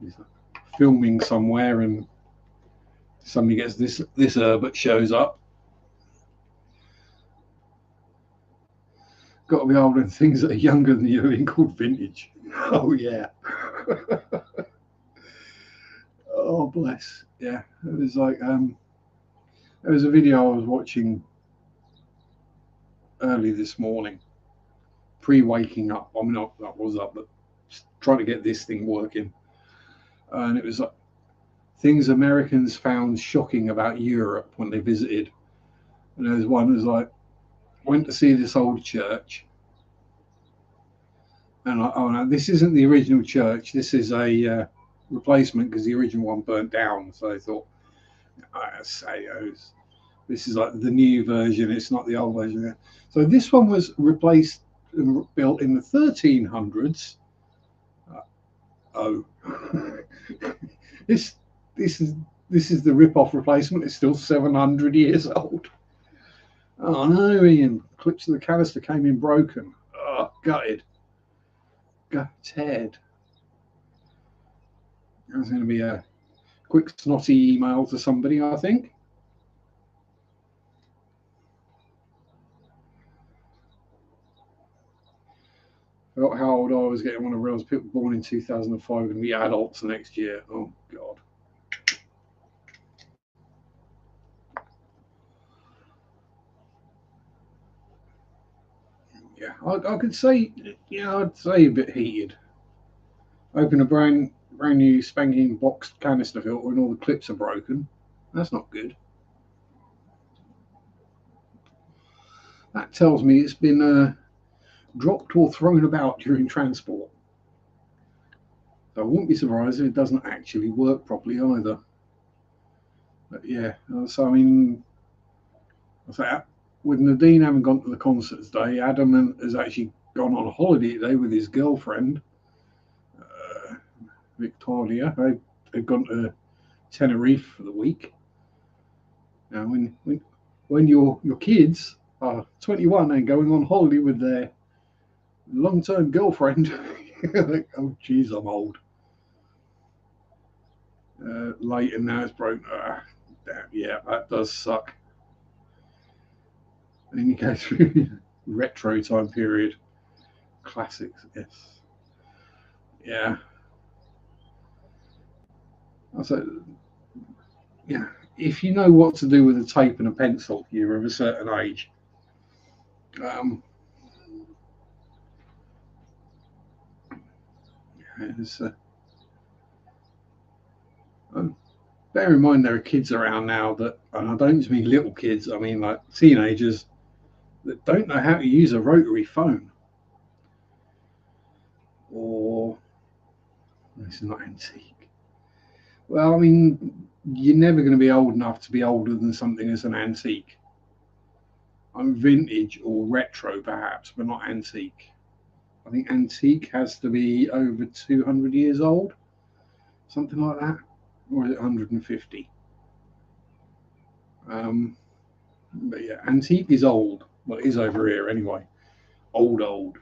He's filming somewhere and somebody gets this Herbert shows up. Got to be older than things that are younger than you have been called vintage. Oh yeah. Oh bless. Yeah, it was like there was a video I was watching early this morning, pre-waking up. I mean, I was up, but trying to get this thing working, and it was like things Americans found shocking about Europe when they visited. And there was one that was like, went to see this old church, and oh no, this isn't the original church. This is a replacement because the original one burnt down. So I thought, this is like the new version. It's not the old version. So this one was replaced and built in the 1300s. This is the rip-off replacement. It's still 700 years old. Oh no, Ian! Clips of the canister came in broken. Oh, gutted. Gutted. There's going to be a quick snotty email to somebody, I think. Felt how old I was getting when I realised people born in 2005 are going to be adults next year. Oh, God. Yeah, I could say, I'd say a bit heated. Open a brand new spanking boxed canister filter and all the clips are broken. That's not good. That tells me it's been dropped or thrown about during transport. So I wouldn't be surprised if it doesn't actually work properly either. But yeah, so I mean, I say, with Nadine having gone to the concert today, Adam has actually gone on a holiday today with his girlfriend, uh, Victoria. They've gone to Tenerife for the week. Now, when your kids are 21 and going on holiday with their long-term girlfriend, like, oh, geez, I'm old. Late and now it's broken. Damn, yeah, that does suck. And then you go through retro time period classics. Yes, yeah. I said, yeah. If you know what to do with a tape and a pencil, you're of a certain age. Um, it's, um, bear in mind there are kids around now that, and I don't just mean little kids. I mean like teenagers that don't know how to use a rotary phone. Or this is not antique. Well, I mean, you're never going to be old enough to be older than something that's an antique. I'm vintage or retro, perhaps, but not antique. I think antique has to be over 200 years old, something like that, or is it 150? Um, but yeah, antique is old. Well, it is over here anyway. Old.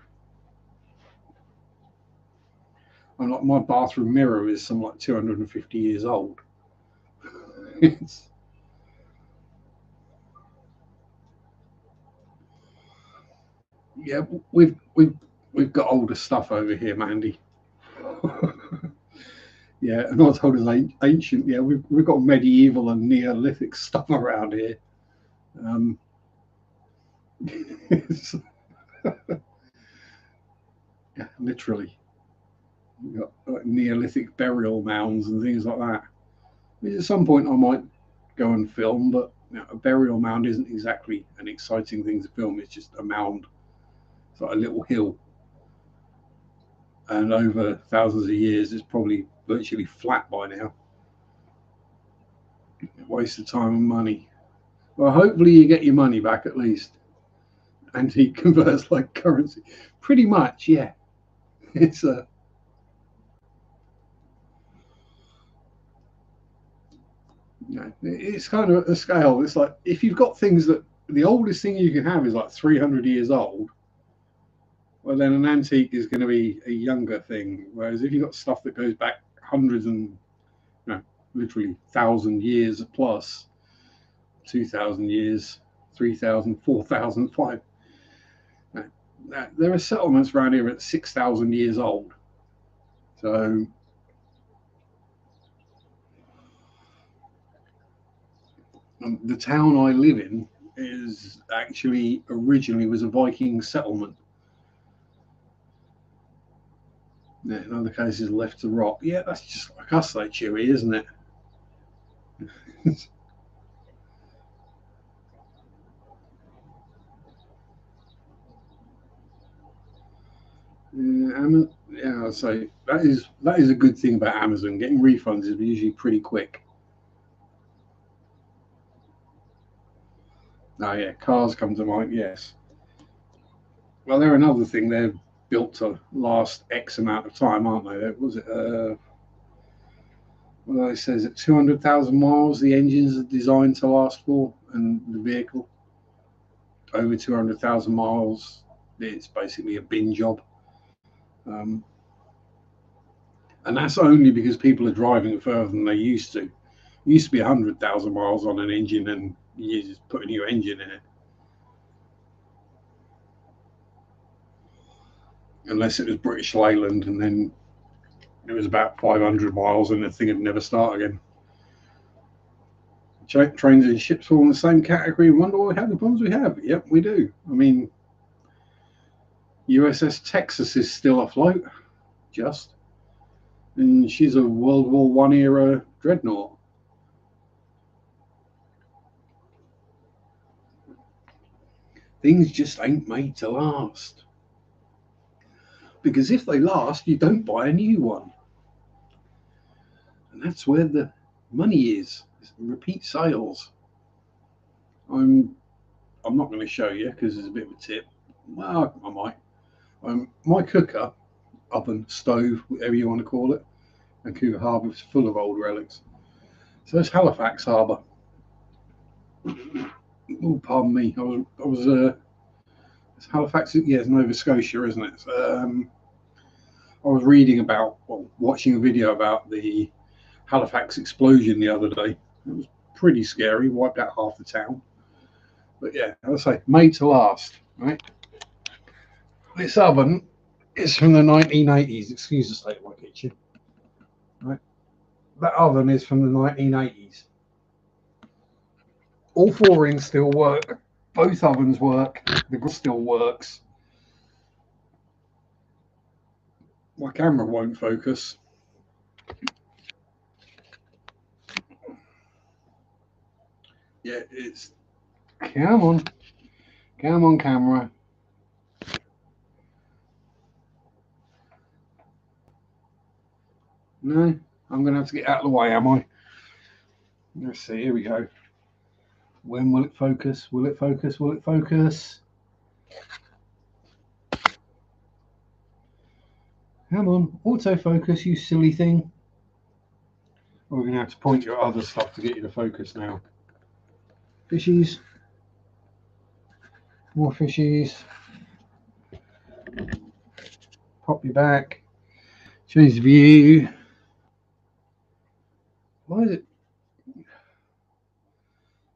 And like my bathroom mirror is some like 250 years old. It's, yeah, we've got older stuff over here, Mandy. Yeah, and not told as ancient. Yeah, we've got medieval and Neolithic stuff around here. Um, yeah, literally, we've got like, Neolithic burial mounds and things like that. Which at some point I might go and film, but a burial mound isn't exactly an exciting thing to film. It's just a mound. It's like a little hill, and over thousands of years, it's probably virtually flat by now. Waste of time and money. Well, hopefully you get your money back at least. Antique converts like currency. Pretty much, yeah. It's a it's kind of a scale. It's like if you've got things that the oldest thing you can have is like 300 years old, well, then an antique is going to be a younger thing. Whereas if you've got stuff that goes back hundreds and literally 1,000 years plus, 2,000 years, 3,000, 4,000, 5. There are settlements around here at 6,000 years old. So the town I live in is actually originally was a Viking settlement. Yeah, in other cases, left to rot. Yeah, that's just like us, though, Chewy, isn't it? Yeah, I'd say that is a good thing about Amazon. Getting refunds is usually pretty quick. Oh yeah, cars come to mind. Yes. Well, they're another thing. They're built to last X amount of time, aren't they? Was it? Well, it says at 200,000 miles, the engines are designed to last for, and the vehicle over 200,000 miles, it's basically a bin job. Um, and that's only because people are driving further than they used to. It used to be 100,000 miles on an engine, and you just put a new engine in it. unless it was British Leyland, and then it was about 500 miles and the thing would never start again. Trains and ships fall in the same category. Wonder why we have the problems we have. Yep, we do. I mean, USS Texas is still afloat, just, and she's a World War One era dreadnought. Things just ain't made to last. Because if they last, you don't buy a new one. And that's where the money is. Repeat sales. I'm not going to show you because it's a bit of a tip. Well, I might. My cooker, oven, stove, whatever you want to call it, Vancouver Harbour is full of old relics. So it's Halifax Harbour. Oh, pardon me. I was it's Halifax. Yeah, it's Nova Scotia, isn't it? I was reading about, well, watching a video about the Halifax explosion the other day. It was pretty scary. Wiped out half the town. But yeah, as I say, made to last, right? This oven is from the 1980s. Excuse the state of my kitchen. Right? That oven is from the 1980s. All four rings still work. Both ovens work. The grill still works. My camera won't focus. Yeah, it's... Come on. Come on, camera. No, I'm going to have to get out of the way, am I? Let's see, here we go. When will it focus? Will it focus? Will it focus? Come on, autofocus, you silly thing. We're going to have to point your other stuff to get you to focus now. Fishies. More fishies. Pop you back. Change the view. Why is it?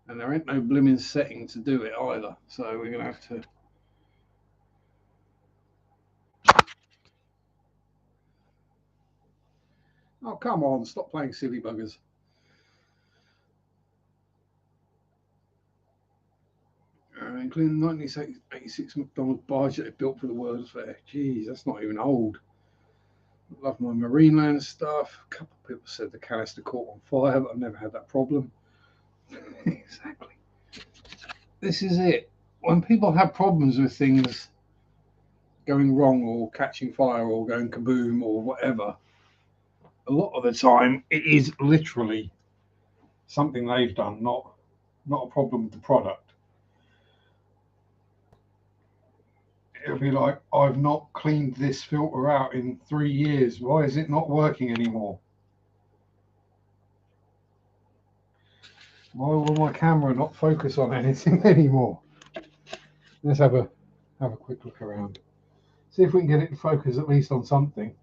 And there ain't no blooming setting to do it either. So we're going to have to... Oh, come on. Stop playing silly buggers. Including the 1986 McDonald's barge that they built for the World's Fair. Jeez, that's not even old. Love my Marineland stuff. A couple of people said the canister caught on fire, but I've never had that problem. Exactly. This is it. When people have problems with things going wrong or catching fire or going kaboom or whatever, a lot of the time it is literally something they've done, not a problem with the product. It'll be like, I've not cleaned this filter out in 3 years. Why is it not working anymore? Why will my camera not focus on anything anymore? Let's have a quick look around. See if we can get it to focus at least on something.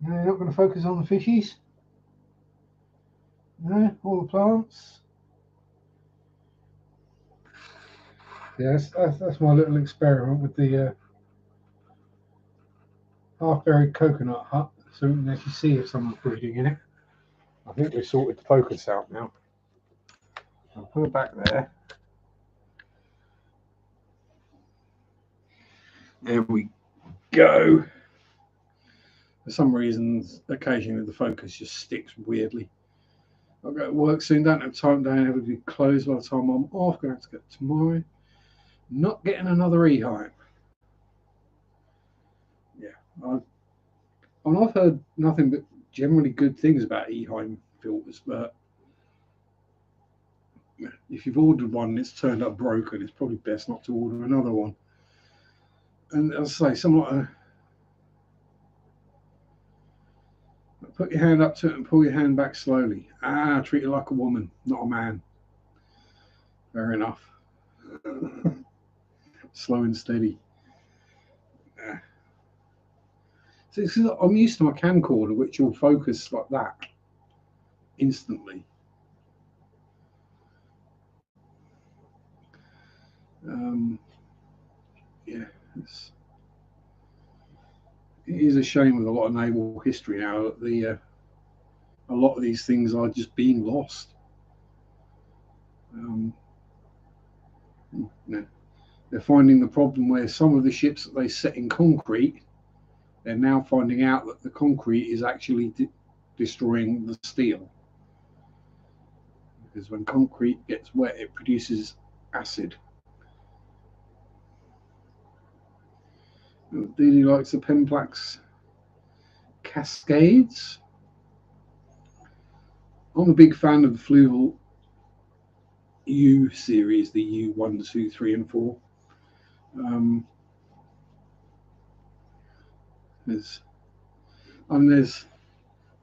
No, you're not going to focus on the fishies? No, all the plants? Yes, that's my little experiment with the half-buried coconut hut, so we can actually see if someone's breeding in it. I think we've sorted the focus out now. I'll put it back there. There we go. For some reasons, occasionally the focus just sticks weirdly. I'll go to work soon, don't have time down, have to be closed by the time I'm off. Gonna have to go tomorrow. Not getting another Eheim. Yeah, I've heard nothing but generally good things about Eheim filters, but if you've ordered one and it's turned up broken, it's probably best not to order another one. And as I say, somewhat put your hand up to it and pull your hand back slowly. Treat it like a woman, not a man. Fair enough. Slow and steady. So I'm used to my camcorder, which will focus like that instantly. Yeah, it is a shame with a lot of naval history now that a lot of these things are just being lost. Um, you know, they're finding the problem where some of the ships that they set in concrete, they're now finding out that the concrete is actually destroying the steel. Because when concrete gets wet, it produces acid. Dealey likes the Pemplax Cascades. I'm a big fan of the Fluval U series, the U1, 2, 3, and 4. Um, there's, there's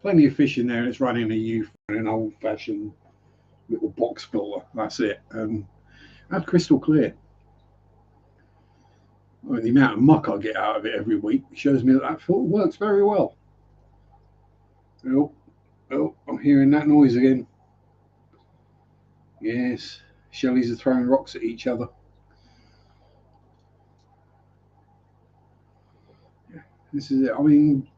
plenty of fish in there. It's running a U for an old-fashioned little box filter. That's it. That's crystal clear. I mean, the amount of muck I get out of it every week shows me that that filter works very well. Oh, oh, I'm hearing that noise again. Yes, Shelleys are throwing rocks at each other. Yeah, this is it. I mean,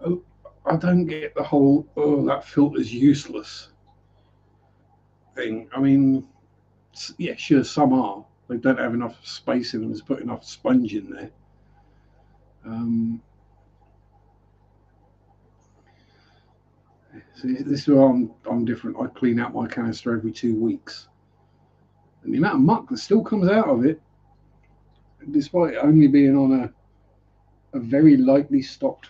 oh, I don't get the whole "oh, that filter's useless" thing. I mean, yeah, sure, some are. They don't have enough space in them to put enough sponge in there. Um, so this is where I'm different. I clean out my canister every 2 weeks, and the amount of muck that still comes out of it, despite it only being on a very lightly stocked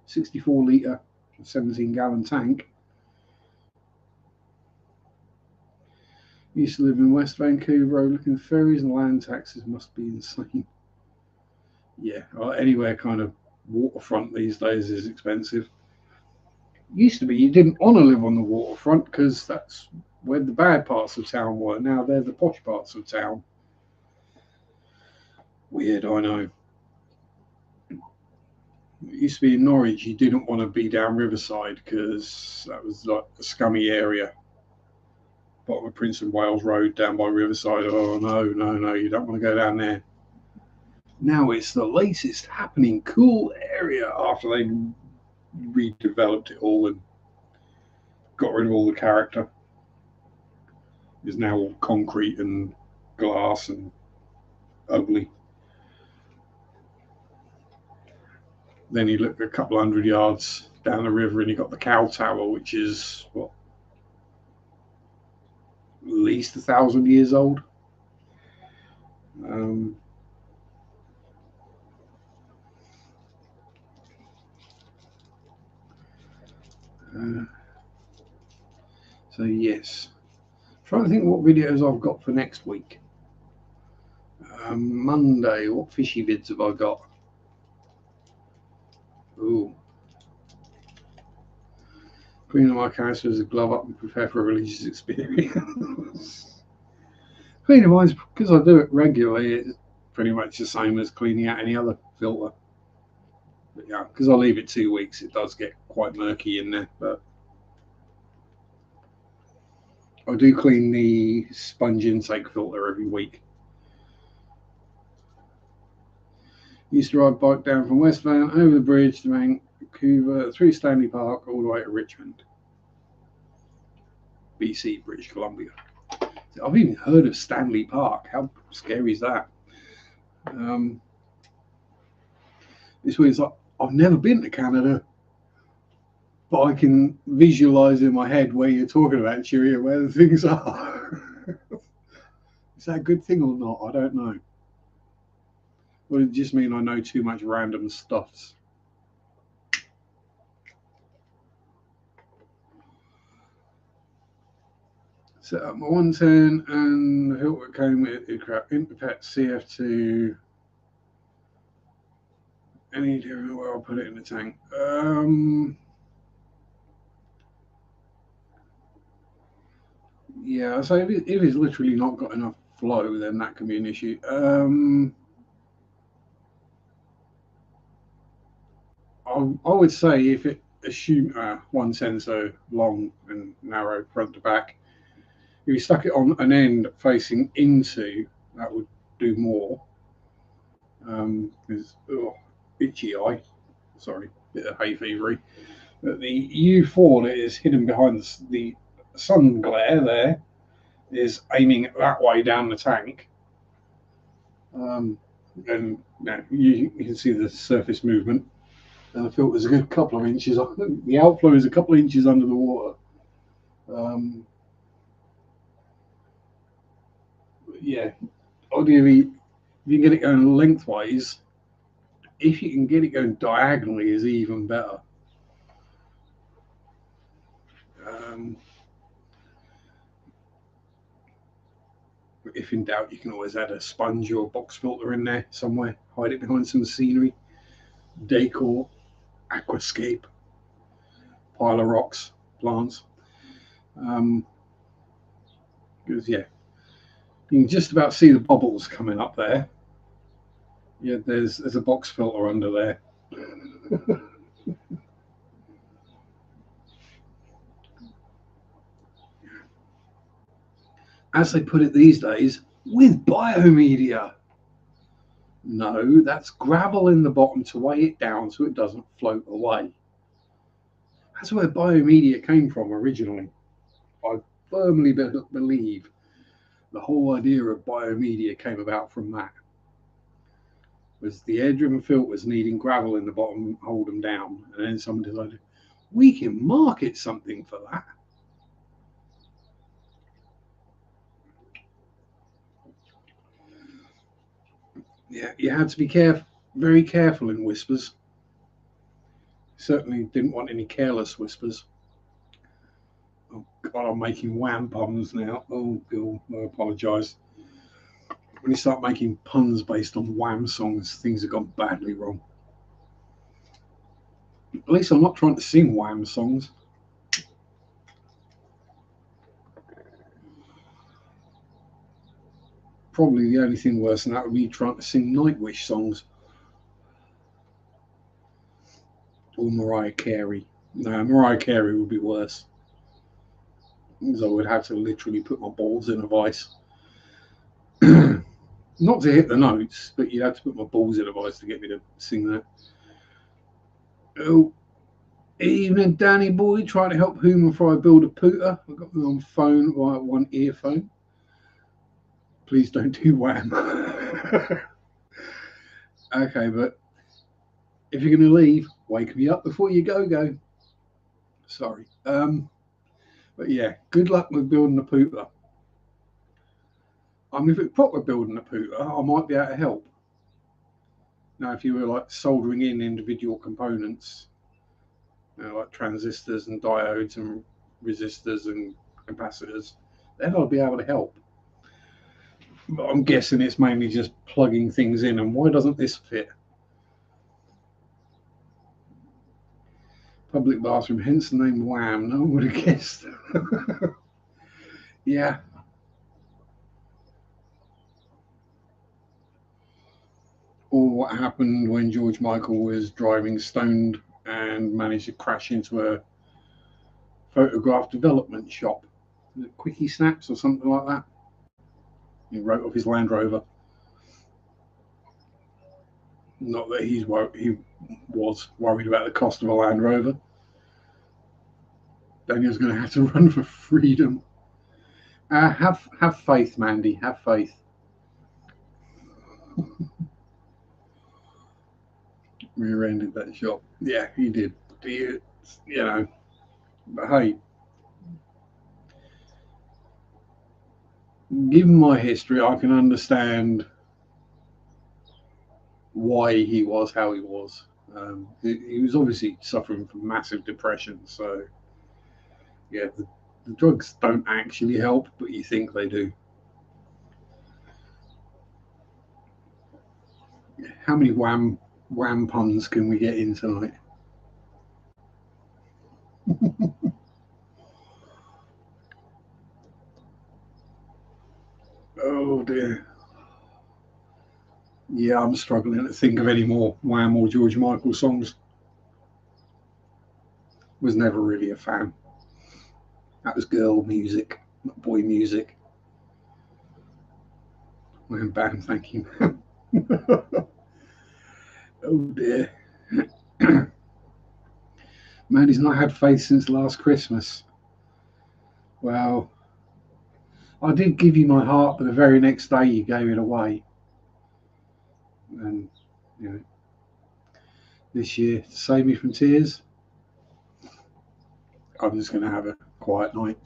64 litre, 17-gallon tank. Used to live in West Vancouver, overlooking ferries, and land taxes must be insane. Yeah, well, anywhere kind of waterfront these days is expensive. Used to be you didn't want to live on the waterfront because that's where the bad parts of town were. Now they're the posh parts of town. Weird, I know. It used to be in Norwich, you didn't want to be down Riverside because that was like a scummy area. Bottom of Prince of Wales Road down by Riverside. Oh, no, no, no, you don't want to go down there. Now it's the latest happening cool area after they redeveloped it all and got rid of all the character. It's now all concrete and glass and ugly. Then you look a couple hundred yards down the river and you've got the Cow Tower, which is what, at least 1,000 years old. Um, uh, so yes, I'm trying to think what videos I've got for next week. Monday, what fishy vids have I got? Ooh, cleaning my canister as a glove up and prepare for a religious experience. Cleaning mine, because I do it regularly, it's pretty much the same as cleaning out any other filter. But yeah, because I leave it 2 weeks, it does get quite murky in there. But I do clean the sponge intake filter every week. Used to ride bike down from West Van over the bridge to Vancouver, through Stanley Park, all the way to Richmond, BC, British Columbia. I've even heard of Stanley Park. How scary is that? This week's like, I've never been to Canada, but I can visualize in my head where you're talking about, Cheerio, where the things are. Is that a good thing or not? I don't know. Would it just mean I know too much random stuffs? Set up my 110 and the hilt that came with it, crap, Interpet CF2. Any idea where I'll put it in the tank? Yeah, so if it's literally not got enough flow, then that can be an issue. I would say if it assume one sensor long and narrow front to back, If you stuck it on an end facing into, that would do more. Because itchy eye, sorry, bit of hay fevery. But the U4 that is hidden behind the sun glare there is aiming that way down the tank. And you can see the surface movement. And the filter's a good couple of inches. The outflow is a couple of inches under the water. Yeah, ideally, if you can get it going lengthwise, if you can get it going diagonally, is even better. If in doubt, you can always add a sponge or a box filter in there somewhere, hide it behind some scenery, decor, aquascape, pile of rocks, plants. Because yeah, you can just about see the bubbles coming up there. Yeah, there's a box filter under there. As they put it these days, with biomedia. No, that's gravel in the bottom to weigh it down so it doesn't float away. That's where biomedia came from originally. I firmly believe the whole idea of biomedia came about from that. Was the air-driven filters needing gravel in the bottom, hold them down, and then someone decided we can market something for that. Yeah, you had to be very careful in whispers. Certainly didn't want any careless whispers. Oh God, I'm making wham puns now. Oh God, I apologise. When you start making puns based on wham songs, things have gone badly wrong. At least I'm not trying to sing wham songs. Probably the only thing worse than that would be trying to sing Nightwish songs. Or Mariah Carey. No, Mariah Carey would be worse. Because I would have to literally put my balls in a vice. Not to hit the notes, but you'd have to put my balls in a vice to get me to sing that. Oh, evening, Danny boy. Trying to help whom before I build a pooter. I've got my on phone via one earphone. Please don't do wham. Okay, but if you're going to leave, wake me up before you go. Sorry. But yeah, good luck with building a pooter. I mean, if it's proper building a pooter, I might be able to help. Now, if you were like soldering in individual components, like transistors and diodes and resistors and capacitors, then I'd be able to help. But I'm guessing it's mainly just plugging things in. And why doesn't this fit? Public bathroom, hence the name Wham. No one would have guessed. Yeah. Or what happened when George Michael was driving stoned and managed to crash into a photograph development shop. Quickie Snaps or something like that. He wrote off his Land Rover. Not that he was worried about the cost of a Land Rover. Daniel's going to have to run for freedom. Have faith, Mandy. Have faith. Rear-ended that shop. Yeah, he did. You know. But hey, given my history, I can understand why he was how he was. He was obviously suffering from massive depression. So, yeah, the drugs don't actually help, but you think they do. How many wham puns can we get in tonight? Oh dear. Yeah, I'm struggling to think of any more Wham or George Michael songs. Was never really a fan. That was girl music. Boy music. Wham bam, thank you. Oh dear. Man, he's not had faith since last Christmas. Well, I did give you my heart, but the very next day you gave it away. And you know, this year, to save me from tears, I'm just going to have a quiet night.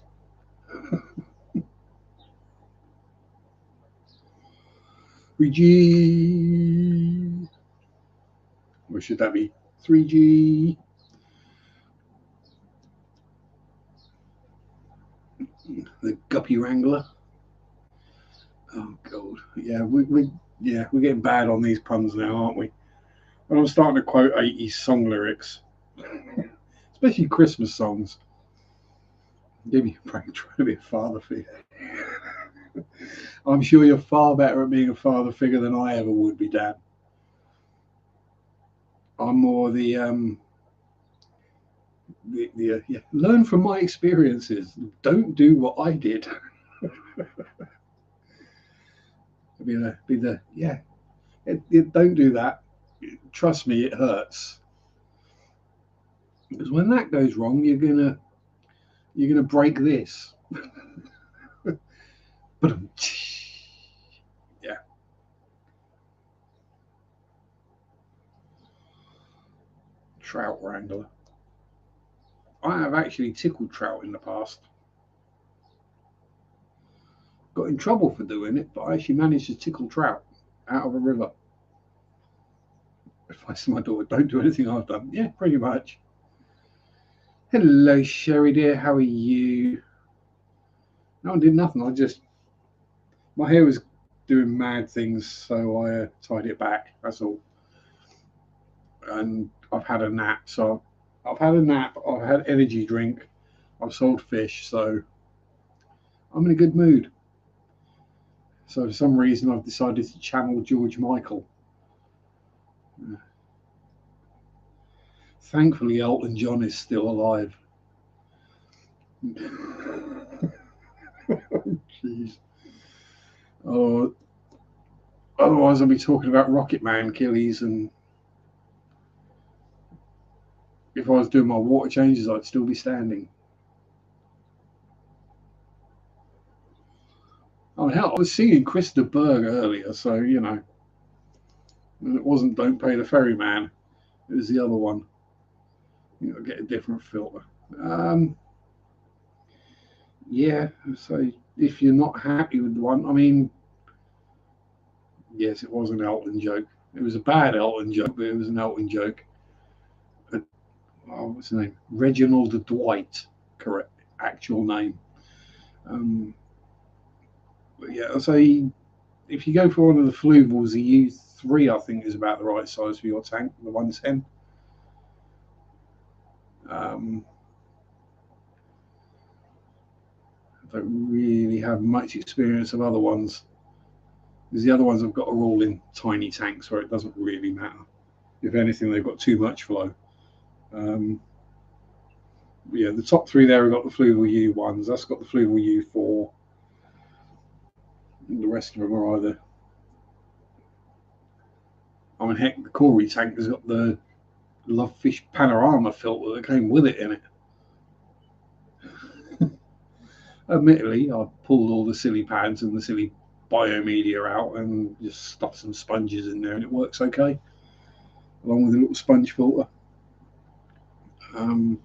3G. Or should that be 3G? The Guppy Wrangler. Oh god, yeah, we're getting bad on these puns now, aren't we? And I'm starting to quote 80s song lyrics, especially Christmas songs. Give me a break, trying to be a father figure. I'm sure you're far better at being a father figure than I ever would be, Dad. I'm more yeah, learn from my experiences. Don't do what I did. Be the yeah. Don't do that. Trust me, it hurts. Because when that goes wrong, you're gonna break this. But yeah, trout wrangler. I have actually tickled trout in the past. Got in trouble for doing it, but I actually managed to tickle trout out of a river. If I see my daughter, don't do anything I've done. Yeah, pretty much. Hello, Sherry dear. How are you? No, I did nothing. My hair was doing mad things, so I tied it back. That's all. And I've had a nap. So I've had a nap. I've had energy drink. I've sold fish, so I'm in a good mood. So for some reason, I've decided to channel George Michael. Thankfully, Elton John is still alive. Jeez. Oh, otherwise, I'll be talking about Rocket Man, Achilles, and if I was doing my water changes, I'd still be standing. Oh hell, I was singing Chris de Burgh earlier, so you know, it wasn't "Don't Pay the Ferryman." It was the other one. You know, get a different filter. Um, yeah, so if you're not happy with the one, I mean, yes, it was an Elton joke. It was a bad Elton joke, but it was an Elton joke. What's his name? Reginald Dwight, correct, actual name. Um, but yeah, so if you go for one of the fluvels, the U3, I think, is about the right size for your tank, the 110. Um, I don't really have much experience of other ones, because the other ones I've got are all in tiny tanks where it doesn't really matter. If anything, they've got too much flow. Um, yeah, the top three there have got the Fluval U1s. That's got the Fluval U4. And the rest of them are either. I mean, heck, the Corey tank has got the Lovefish Panorama filter that came with it in it. Admittedly, I pulled all the silly pads and the silly biomedia out and just stuffed some sponges in there, and it works okay, along with a little sponge filter. Um,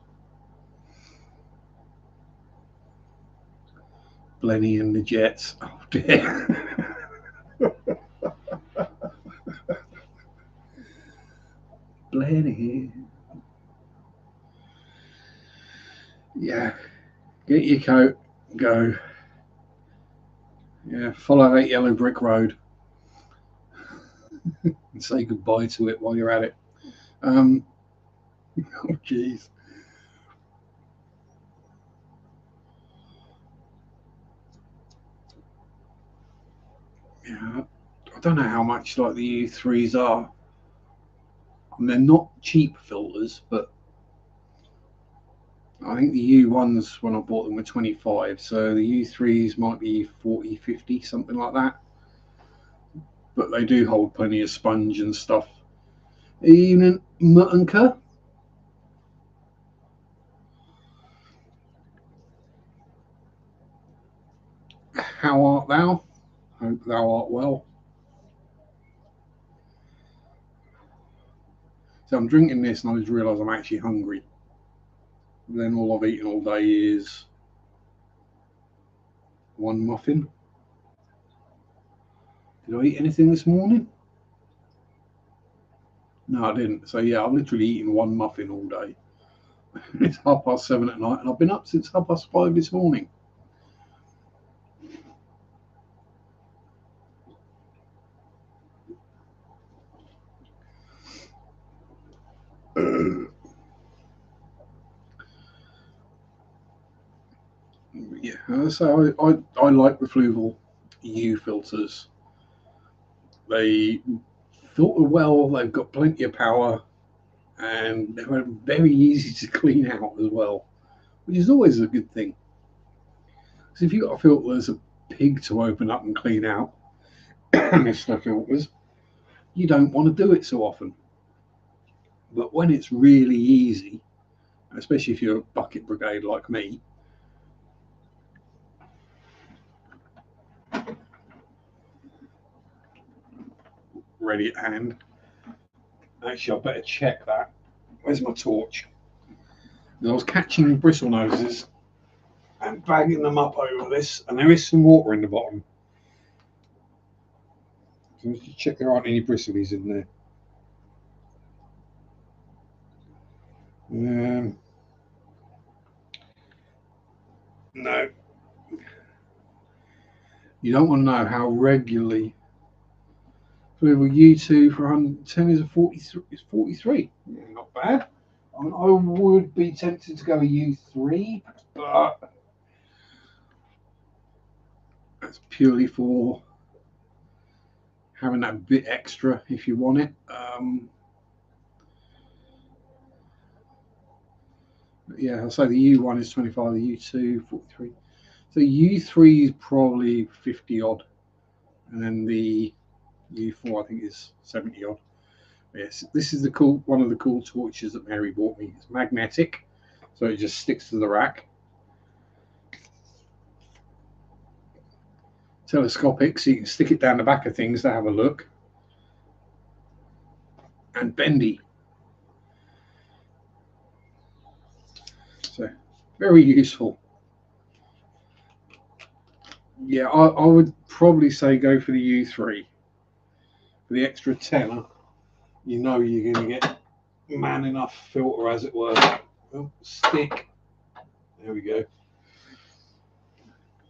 Blenny and the Jets. Oh dear. Blenny. Yeah. Get your coat. Go. Yeah. Follow that yellow brick road and say goodbye to it while you're at it. Oh jeez. Yeah. I don't know how much like the U3s are. I mean, they're not cheap filters, but I think the U1s when I bought them were 25, so the U3s might be 40, 50, something like that. But they do hold plenty of sponge and stuff. Evening, Muttonka. How art thou? Hope thou art well. So I'm drinking this and I just realise I'm actually hungry. Then all I've eaten all day is one muffin. Did I eat anything this morning? No, I didn't. So yeah, I've literally eaten one muffin all day. It's 7:30 at night and I've been up since 5:30 this morning. Yeah, so I like the Fluval U filters. They filter well, they've got plenty of power, and they're very easy to clean out as well, which is always a good thing. Because if you've got a filter that's a pig to open up and clean out, Mr. Filters, you don't want to do it so often. But when it's really easy, especially if you're a bucket brigade like me, ready at hand. Actually, I better check that. Where's my torch? I was catching bristle noses and bagging them up over this, and there is some water in the bottom. So let's check there aren't any bristles in there. No. You don't want to know how regularly. So we U2 for 110 is a 43. It's 43. Yeah, not bad. I would be tempted to go a U3, but that's purely for having that bit extra if you want it. Yeah, I'll say the U1 is 25, the U2 43. So U3 is probably 50 odd, and then the U4 I think is 70 odd. Yes, this is the cool one of the cool torches that Mary bought me. It's magnetic, so it just sticks to the rack. Telescopic, so you can stick it down the back of things to have a look. And bendy. So very useful. Yeah, I would probably say go for the U3. For the extra tenner, you know you're going to get man enough filter, as it were. Oh, stick. There we go.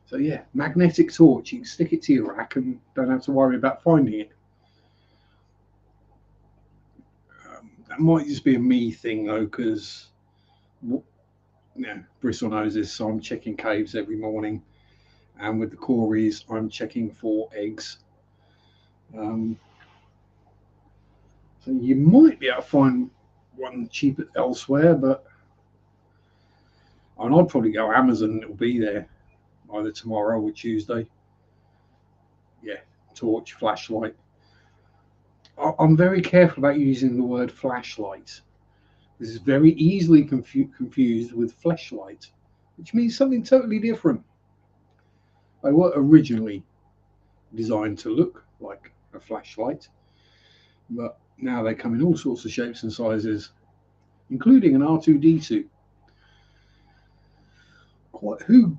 So yeah, magnetic torch. You can stick it to your rack and don't have to worry about finding it. That might just be a me thing though, because bristle noses. So I'm checking caves every morning, and with the Corys, I'm checking for eggs. So you might be able to find one cheaper elsewhere, but I'd probably go Amazon and it'll be there either tomorrow or Tuesday. Yeah, torch, flashlight. I'm very careful about using the word flashlight. This is very easily confused with fleshlight, which means something totally different. They were originally designed to look like a flashlight, but now they come in all sorts of shapes and sizes, including an R2D2. Who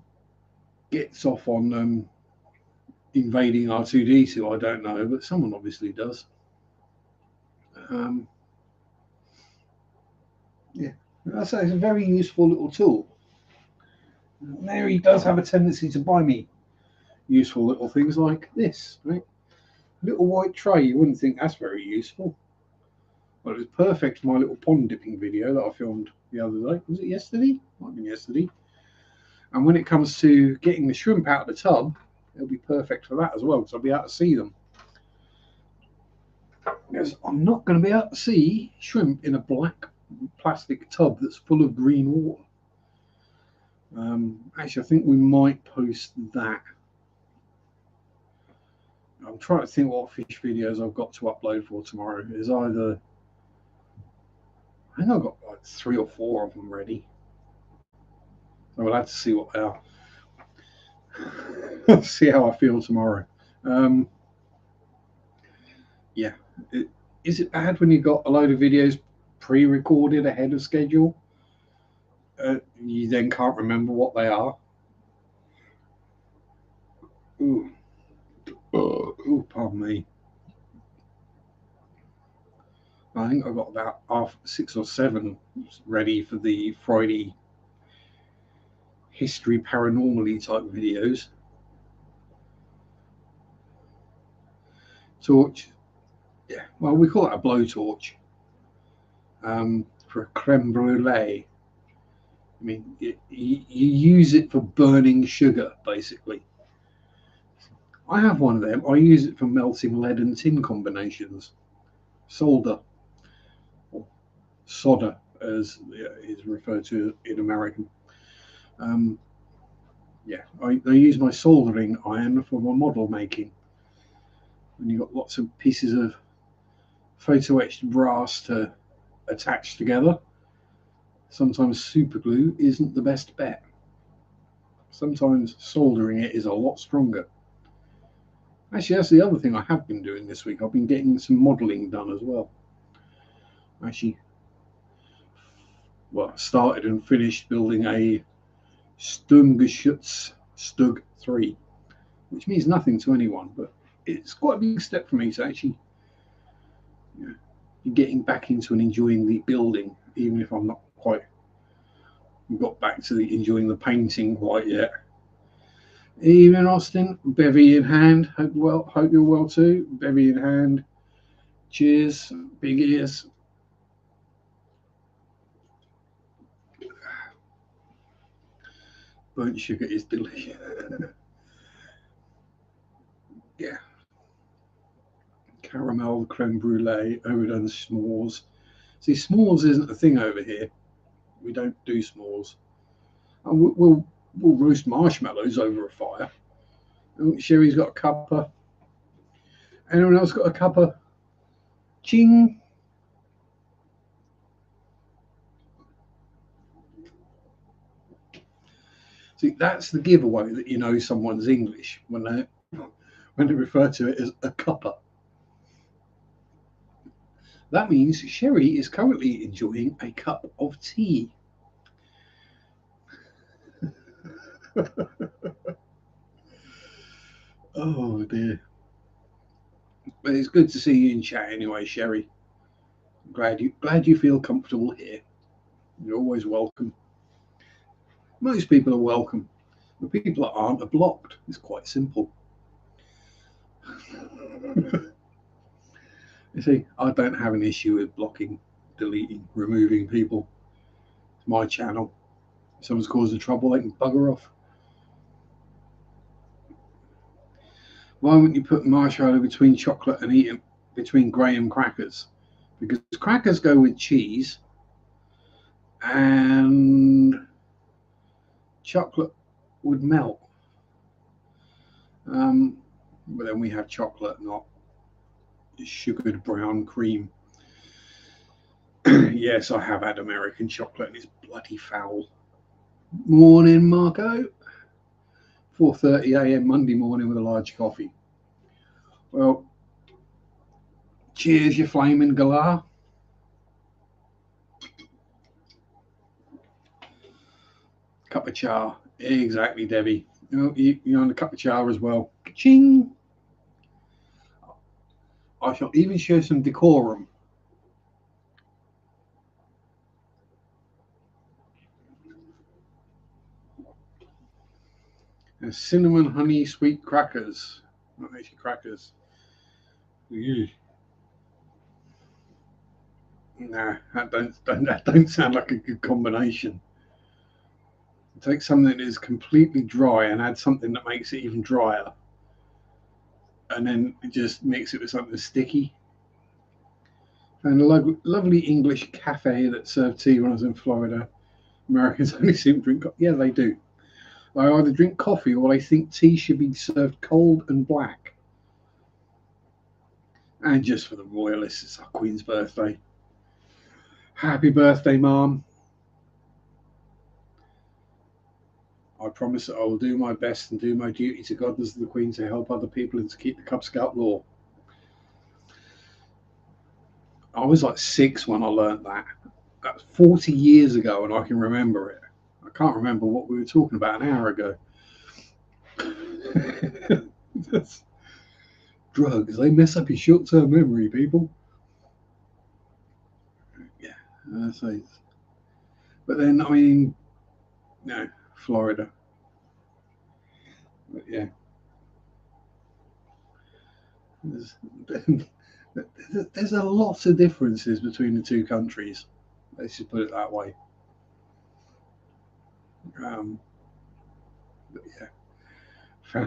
gets off on invading R2D2? I don't know, but someone obviously does. Yeah, I say it's a very useful little tool. Mary does have a tendency to buy me useful little things like this, right? Little white tray. You wouldn't think that's very useful. Well, it was perfect for my little pond dipping video that I filmed the other day. Was it yesterday? Might have been yesterday. And when it comes to getting the shrimp out of the tub, it'll be perfect for that as well, because I'll be able to see them. Because I'm not going to be able to see shrimp in a black plastic tub that's full of green water. Actually, I think we might post that. I'm trying to think what fish videos I've got to upload for tomorrow. Is either, I think I've got like 3 or 4 of them ready. So we'll have to see what they are. See how I feel tomorrow. Um, yeah. Is it bad when you've got a load of videos pre-recorded ahead of schedule? You then can't remember what they are. Ooh, ooh, pardon me. I think I've got about 6 or 7 ready for the Friday history paranormally type videos. Torch, yeah. Well, we call it a blowtorch. For a creme brulee. I mean, you use it for burning sugar, basically. I have one of them. I use it for melting lead and tin combinations. Solder, or solder, as is referred to in American. Um, yeah, I use my soldering iron for my model making. When you've got lots of pieces of photo etched brass to attach together, sometimes super glue isn't the best bet. Sometimes soldering it is a lot stronger. Actually, that's the other thing I have been doing this week. I've been getting some modelling done as well. Actually, well, started and finished building a Sturmgeschütz Stug 3, which means nothing to anyone, but it's quite a big step for me to actually, you know, getting back into and enjoying the building, even if I'm not quite got back to the enjoying the painting quite yet. Evening, Austin. Bevy in hand. Hope you're well too. Bevy in hand. Cheers. Big ears. Burnt sugar is delicious. Yeah. Caramel, creme brulee, overdone s'mores. See, s'mores isn't a thing over here. We don't do s'mores. We'll roast marshmallows over a fire. Sherry's got a cuppa. Anyone else got a cuppa? Ching. See, that's the giveaway that you know someone's English when they refer to it as a cuppa. That means Sherry is currently enjoying a cup of tea. Oh dear. But it's good to see you in chat anyway, Sherry. Glad you feel comfortable here. You're always welcome. Most people are welcome. The people that aren't are blocked. It's quite simple. You see, I don't have an issue with blocking, deleting, removing people. It's my channel. If someone's causing trouble, they can bugger off. Why wouldn't you put marshmallow between chocolate and eat it between graham crackers? Because crackers go with cheese and chocolate would melt. But then we have chocolate, not sugared brown cream. Yes, I have had American chocolate and it's bloody foul. Morning, Marco. 4:30 a.m. Monday morning with a large coffee. Well, cheers, you flaming galah. Cup of char. Exactly, Debbie. You're on a cup of char as well. Ching. I shall even show some decorum. And cinnamon honey sweet crackers. Not actually crackers. Ew. Nah, that don't sound like a good combination. Take something that is completely dry and add something that makes it even drier, and then just mix it with something sticky. And a lovely English cafe that served tea when I was in Florida. Americans only seem to drink. Yeah, they do. They either drink coffee or they think tea should be served cold and black. And just for the royalists, it's our Queen's birthday. Happy birthday, Mom. I promise that I will do my best and do my duty to God as the Queen to help other people and to keep the Cub Scout law. I was like 6 when I learnt that. That's 40 years ago, and I can remember it. I can't remember what we were talking about an hour ago. Drugs, they mess up your short-term memory, people. Yeah, but then, I mean, no, Florida. But yeah. There's, there's a lot of differences between the two countries. Let's just put it that way. But yeah,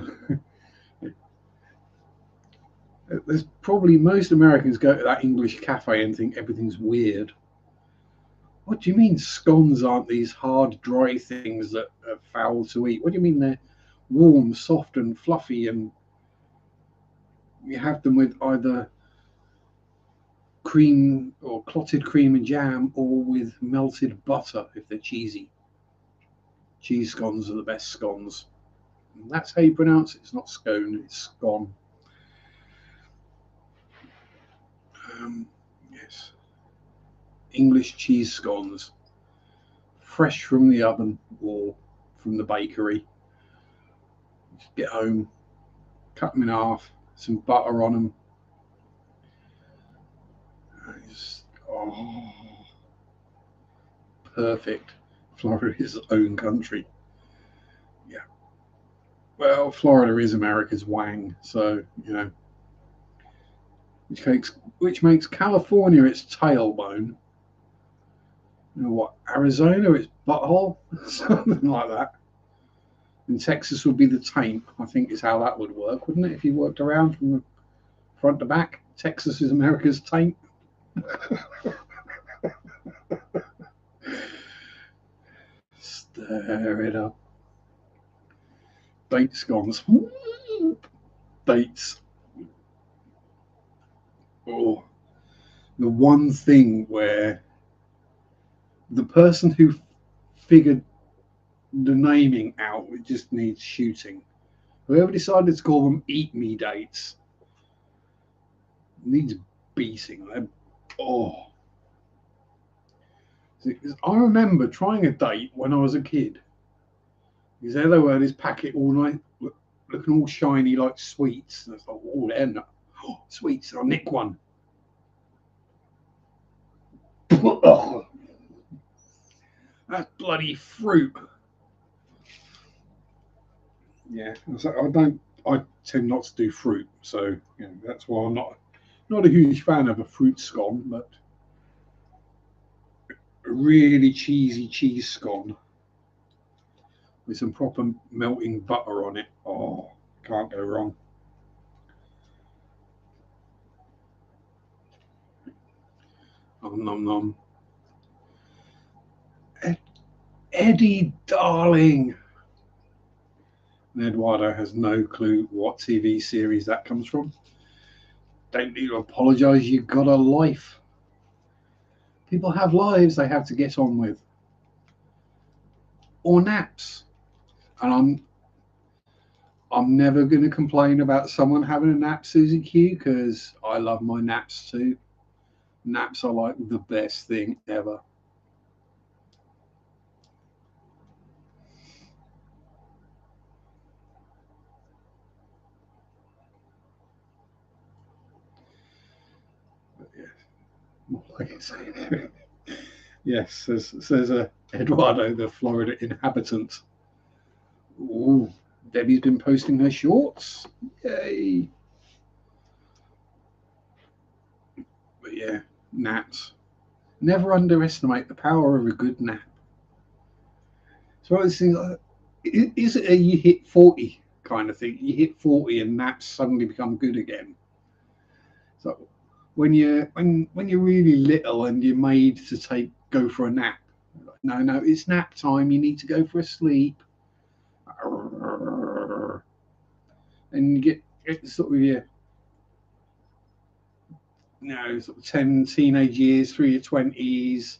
there's probably most Americans go to that English cafe and think everything's weird. What do you mean scones aren't these hard, dry things that are foul to eat? What do you mean they're warm, soft, and fluffy, and you have them with either cream or clotted cream and jam or with melted butter if they're cheesy? Cheese scones are the best scones. And that's how you pronounce it. It's not scone, it's scone. Yes. English cheese scones, fresh from the oven or from the bakery. Just get home, cut them in half, some butter on them. Just, oh, perfect. Florida's own country. Yeah. Well, Florida is America's wang, so you know, which makes California its tailbone. You know what? Arizona, its butthole, something like that. And Texas would be the taint. I think is how that would work, wouldn't it? If you worked around from the front to back, Texas is America's taint. Stir it up. Date scones. Dates. Oh, the one thing where the person who figured the naming out, it just needs shooting. Whoever decided to call them "eat me" dates needs beating. Oh, I remember trying a date when I was a kid. Because there they were, this packet all night, looking all shiny like sweets. And I thought, oh, they're not sweets. I'll nick one. That's bloody fruit. Yeah, I tend not to do fruit, so you know, that's why I'm not a huge fan of a fruit scone, but a really cheesy cheese scone with some proper melting butter on it. Oh, can't go wrong. Nom nom nom. Eddie, darling. And Eduardo has no clue what TV series that comes from. Don't need to apologise. You've got a life. People have lives they have to get on with, or naps. And I'm never going to complain about someone having a nap, Susie Q, because I love my naps too. Naps are like the best thing ever. But yeah, more like I say. Yes, says Eduardo, the Florida inhabitant. Ooh, Debbie's been posting her shorts. Yay. But yeah, naps. Never underestimate the power of a good nap. So I was thinking, is it a you hit 40 kind of thing? You hit 40 and naps suddenly become good again. So when you're really little and you're made to go for a nap, no, it's nap time. You need to go for a sleep. And you get sort of your, sort of 10 teenage years through your 20s.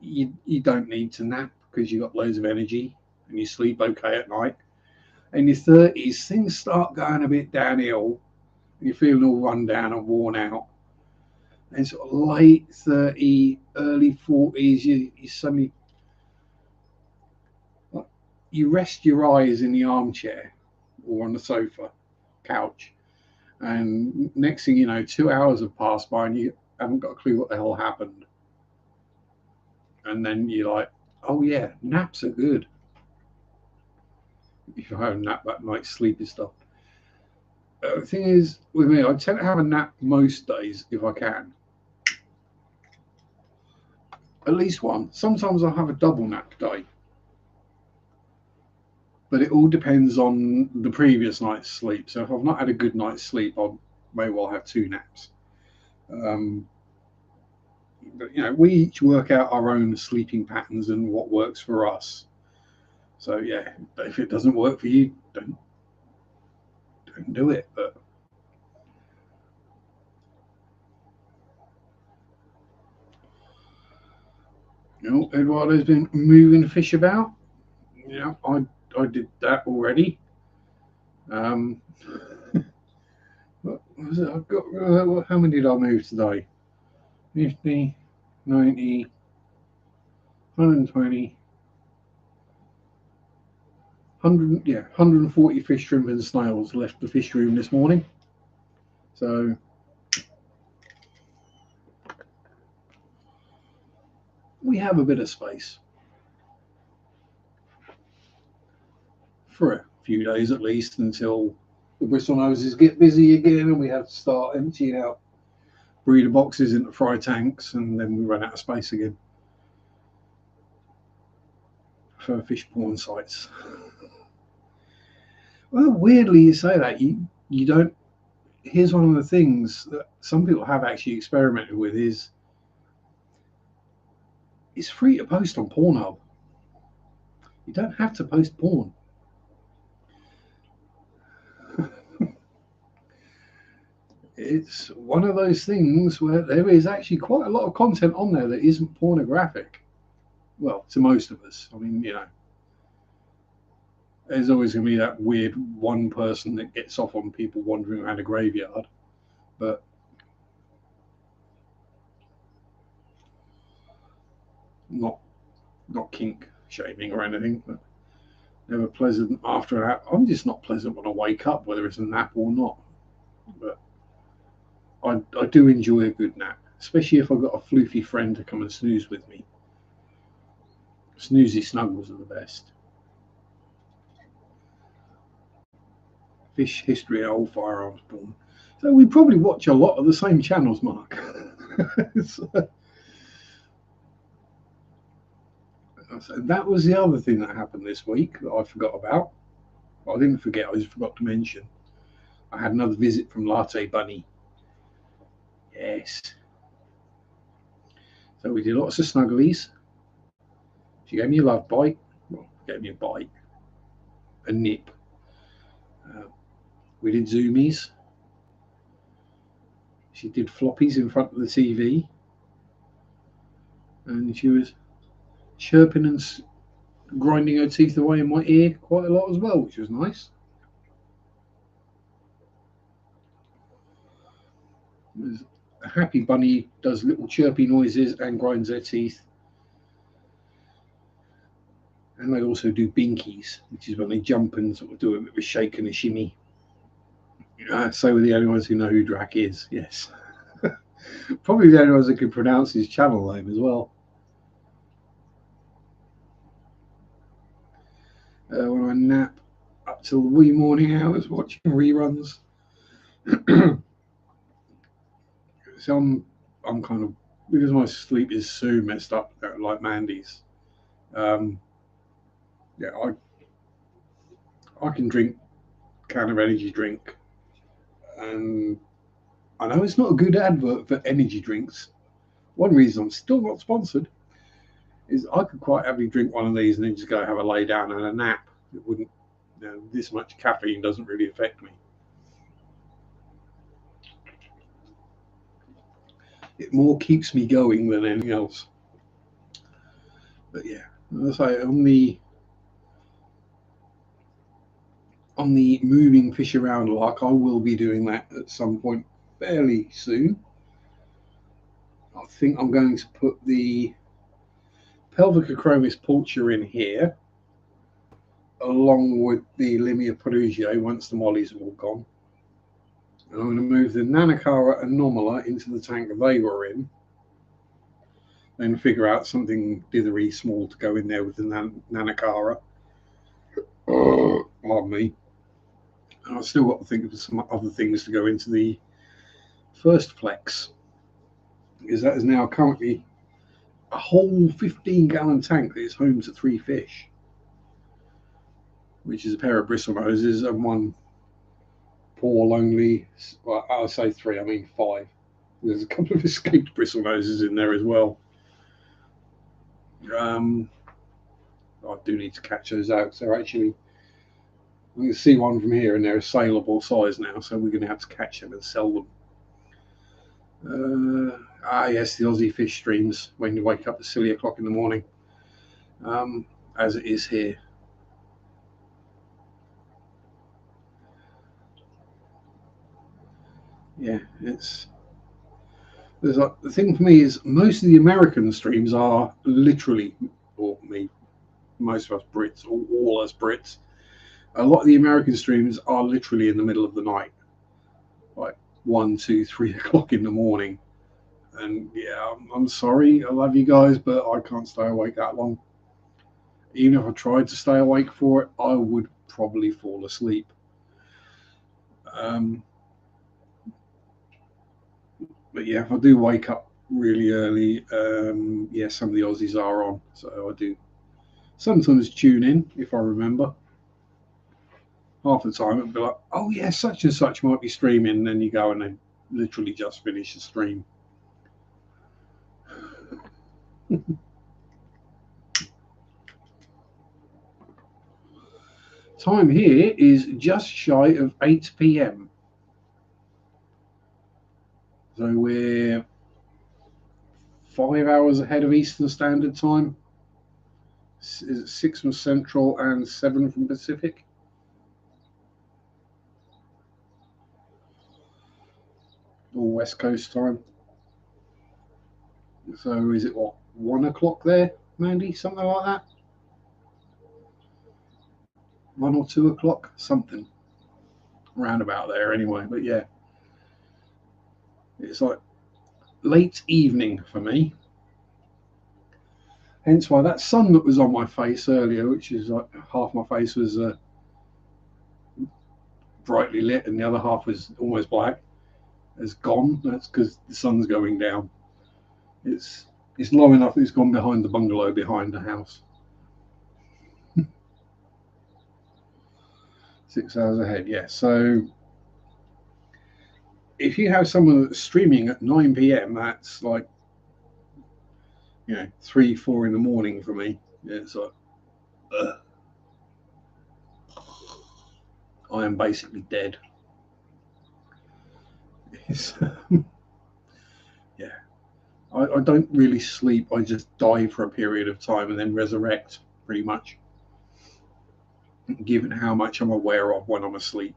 You don't need to nap because you've got loads of energy and you sleep okay at night. In your 30s, things start going a bit downhill and you're feeling all run down and worn out. And sort of late 30, early 40s, you suddenly, you rest your eyes in the armchair or on the sofa, couch, and next thing you know, 2 hours have passed by and you haven't got a clue what the hell happened. And then you're like, oh yeah, naps are good. If you have a nap, that night's sleep is stuff. The thing is, with me, I tend to have a nap most days if I can. At least one. Sometimes I'll have a double nap day. But it all depends on the previous night's sleep. So if I've not had a good night's sleep, I may well have two naps. But we each work out our own sleeping patterns and what works for us. So yeah, if it doesn't work for you, don't do it. But Eduardo's been moving the fish about. I did that already. What was it? I've got how many did I move today? 50, 90, 120, 100, 140 fish, shrimp, and snails left the fish room this morning. So we have a bit of space for a few days at least until the Bristol noses get busy again and we have to start emptying out breeder boxes into fry tanks, and then we run out of space again for fish porn sites. Well, weirdly you say that. You don't. Here's one of the things that some people have actually experimented with is it's free to post on Pornhub. You don't have to post porn. It's one of those things where there is actually quite a lot of content on there that isn't pornographic. Well, to most of us. I mean, there's always going to be that weird one person that gets off on people wandering around a graveyard. But not kink shaming or anything, but never pleasant after that. I'm just not pleasant when I wake up, whether it's a nap or not. But I do enjoy a good nap, especially if I've got a floofy friend to come and snooze with me. Snoozy snuggles are the best. Fish history, old firearms porn. So we probably watch a lot of the same channels, Mark. So that was the other thing that happened this week that I forgot about. Well, I didn't forget, I just forgot to mention. I had another visit from Latte Bunny. Yes. So we did lots of snugglies. She gave me a love bite. Well, gave me a bite. A nip. We did zoomies. She did floppies in front of the TV. And she was chirping and grinding her teeth away in my ear quite a lot as well, which was nice. A happy bunny does little chirpy noises and grinds their teeth. And they also do binkies, which is when they jump and sort of do a bit of a shake and a shimmy. So we're the only ones who know who Drac is, yes. Probably the only ones that could pronounce his channel name as well. When I nap up till the wee morning hours watching reruns. So I'm kind of, because my sleep is so messed up like Mandy's. I can drink a can of energy drink, and I know it's not a good advert for energy drinks. One reason I'm still not sponsored. is I could quite happily drink one of these and then just go have a lay down and a nap. It wouldn't, this much caffeine doesn't really affect me. It more keeps me going than anything else. But yeah, as I say, on the moving fish around lark, I will be doing that at some point fairly soon. I think I'm going to put the Pelvicochromis pulcher in here, along with the Limia perugiae once the mollies are all gone. And I'm going to move the Nanacara anomala into the tank they were in, then figure out something dithery small to go in there with the Nanacara. Pardon me. And I've still got to think of some other things to go into the first flex, because that is now currently a whole 15-gallon tank that is home to 3 fish, which is a pair of bristlenoses and one poor lonely, well, I'll say 3, I mean 5. There's a couple of escaped bristlenoses in there as well. I do need to catch those out. So actually, I can see one from here and they're a saleable size now, so we're going to have to catch them and sell them. Yes, the Aussie fish streams when you wake up at silly o'clock in the morning, as it is here. Yeah, there's like, the thing for me is most of the American streams are literally, or me, most of us Brits, or all us Brits, a lot of the American streams are literally in the middle of the night, like 1, 2, 3 o'clock in the morning. And yeah, I'm sorry, I love you guys, but I can't stay awake that long. Even if I tried to stay awake for it, I would probably fall asleep. But yeah, if I do wake up really early, yeah, some of the Aussies are on, so I do sometimes tune in if I remember. Half the time it'll be like, oh yeah, such and such might be streaming, and then you go and they literally just finish the stream. Time here is just shy of 8 p.m. So we're 5 hours ahead of Eastern Standard Time. Is it 6 from Central and 7 from Pacific? Or West Coast time. So is it what, 1 o'clock there, Mandy? Something like that? 1 or 2 o'clock? Something around about there anyway. But yeah, it's like late evening for me. Hence why that sun that was on my face earlier, which is like half my face was brightly lit and the other half was almost black, has gone. That's because the sun's going down. It's low enough that it's gone behind the bungalow behind the house. 6 hours ahead, yeah. So if you have someone that's streaming at 9 p.m., that's like, 3, 4 in the morning for me. It's like, I am basically dead. Yeah. I don't really sleep. I just die for a period of time and then resurrect, pretty much, given how much I'm aware of when I'm asleep.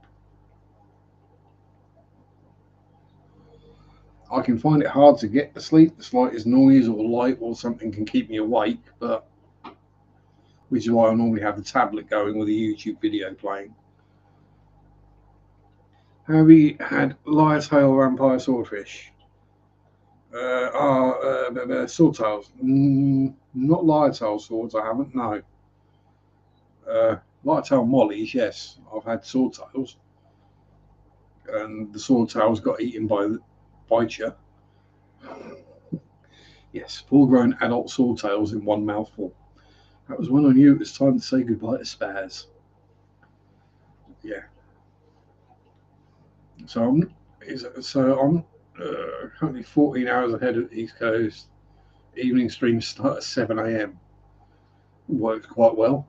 I can find it hard to get to sleep. The slightest noise or light or something can keep me awake, but which is why I normally have the tablet going with a YouTube video playing. Have we had lyre-tail vampire swordfish? Swordtails. Not lyre-tail swords, I haven't, no. Lyre-tail mollies, yes. I've had swordtails. And the swordtails got eaten by the bicher. Yes, full-grown adult swordtails in one mouthful. That was when I knew it was time to say goodbye to Spaz. Yeah. So I'm currently 14 hours ahead of the East Coast. Evening streams start at 7 a.m. Works quite well.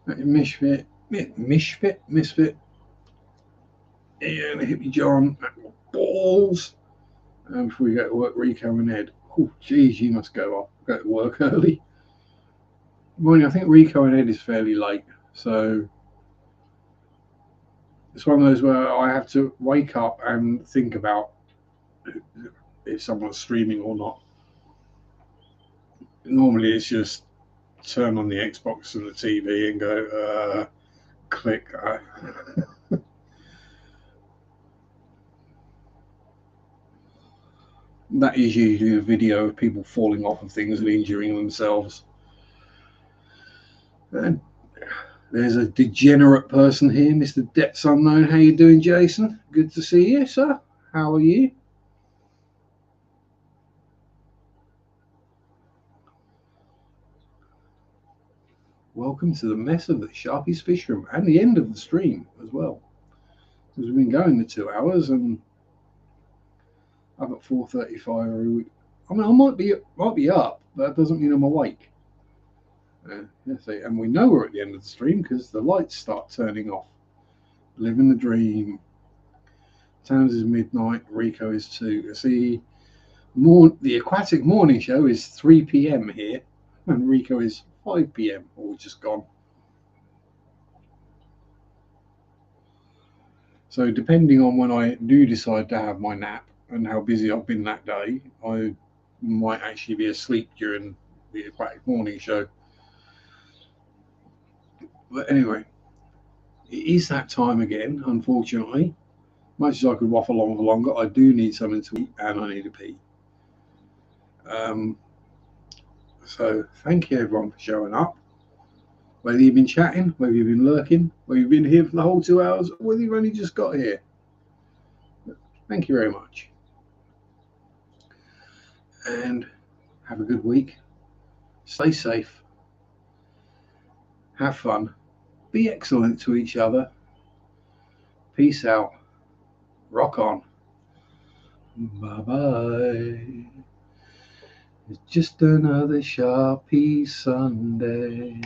Misfit. Yeah, and Hippie John. Balls. And before we go to work, Rico and Ed. Oh, geez, you must go to work early. Well, I think Rico and Ed is fairly late, so it's one of those where I have to wake up and think about if someone's streaming or not. Normally, it's just turn on the Xbox and the TV and go, click. That is usually a video of people falling off of things and injuring themselves. And there's a degenerate person here, Mr. Depths Unknown. How you doing, Jason? Good to see you, sir. How are you? Welcome to the mess of the Sharpe's Fish Room and the end of the stream as well. Because we've been going the 2 hours and I've got 4:35 every week. I mean, I might be up, but that doesn't mean I'm awake. And we know we're at the end of the stream because the lights start turning off. Living the dream. Towns is midnight. Rico is 2. See, the Aquatic Morning Show is 3 p.m. here, and Rico is 5 p.m. or just gone. So depending on when I do decide to have my nap and how busy I've been that day, I might actually be asleep during the Aquatic Morning Show. But anyway, it is that time again, unfortunately. Much as I could waffle on for longer, I do need something to eat and I need to pee. So thank you everyone for showing up. Whether you've been chatting, whether you've been lurking, whether you've been here for the whole 2 hours, or whether you've only just got here. Thank you very much. And have a good week. Stay safe. Have fun. Be excellent to each other. Peace out. Rock on. Bye-bye. It's just another Sharpie Sunday.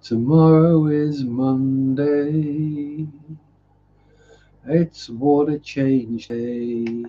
Tomorrow is Monday. It's what a change day.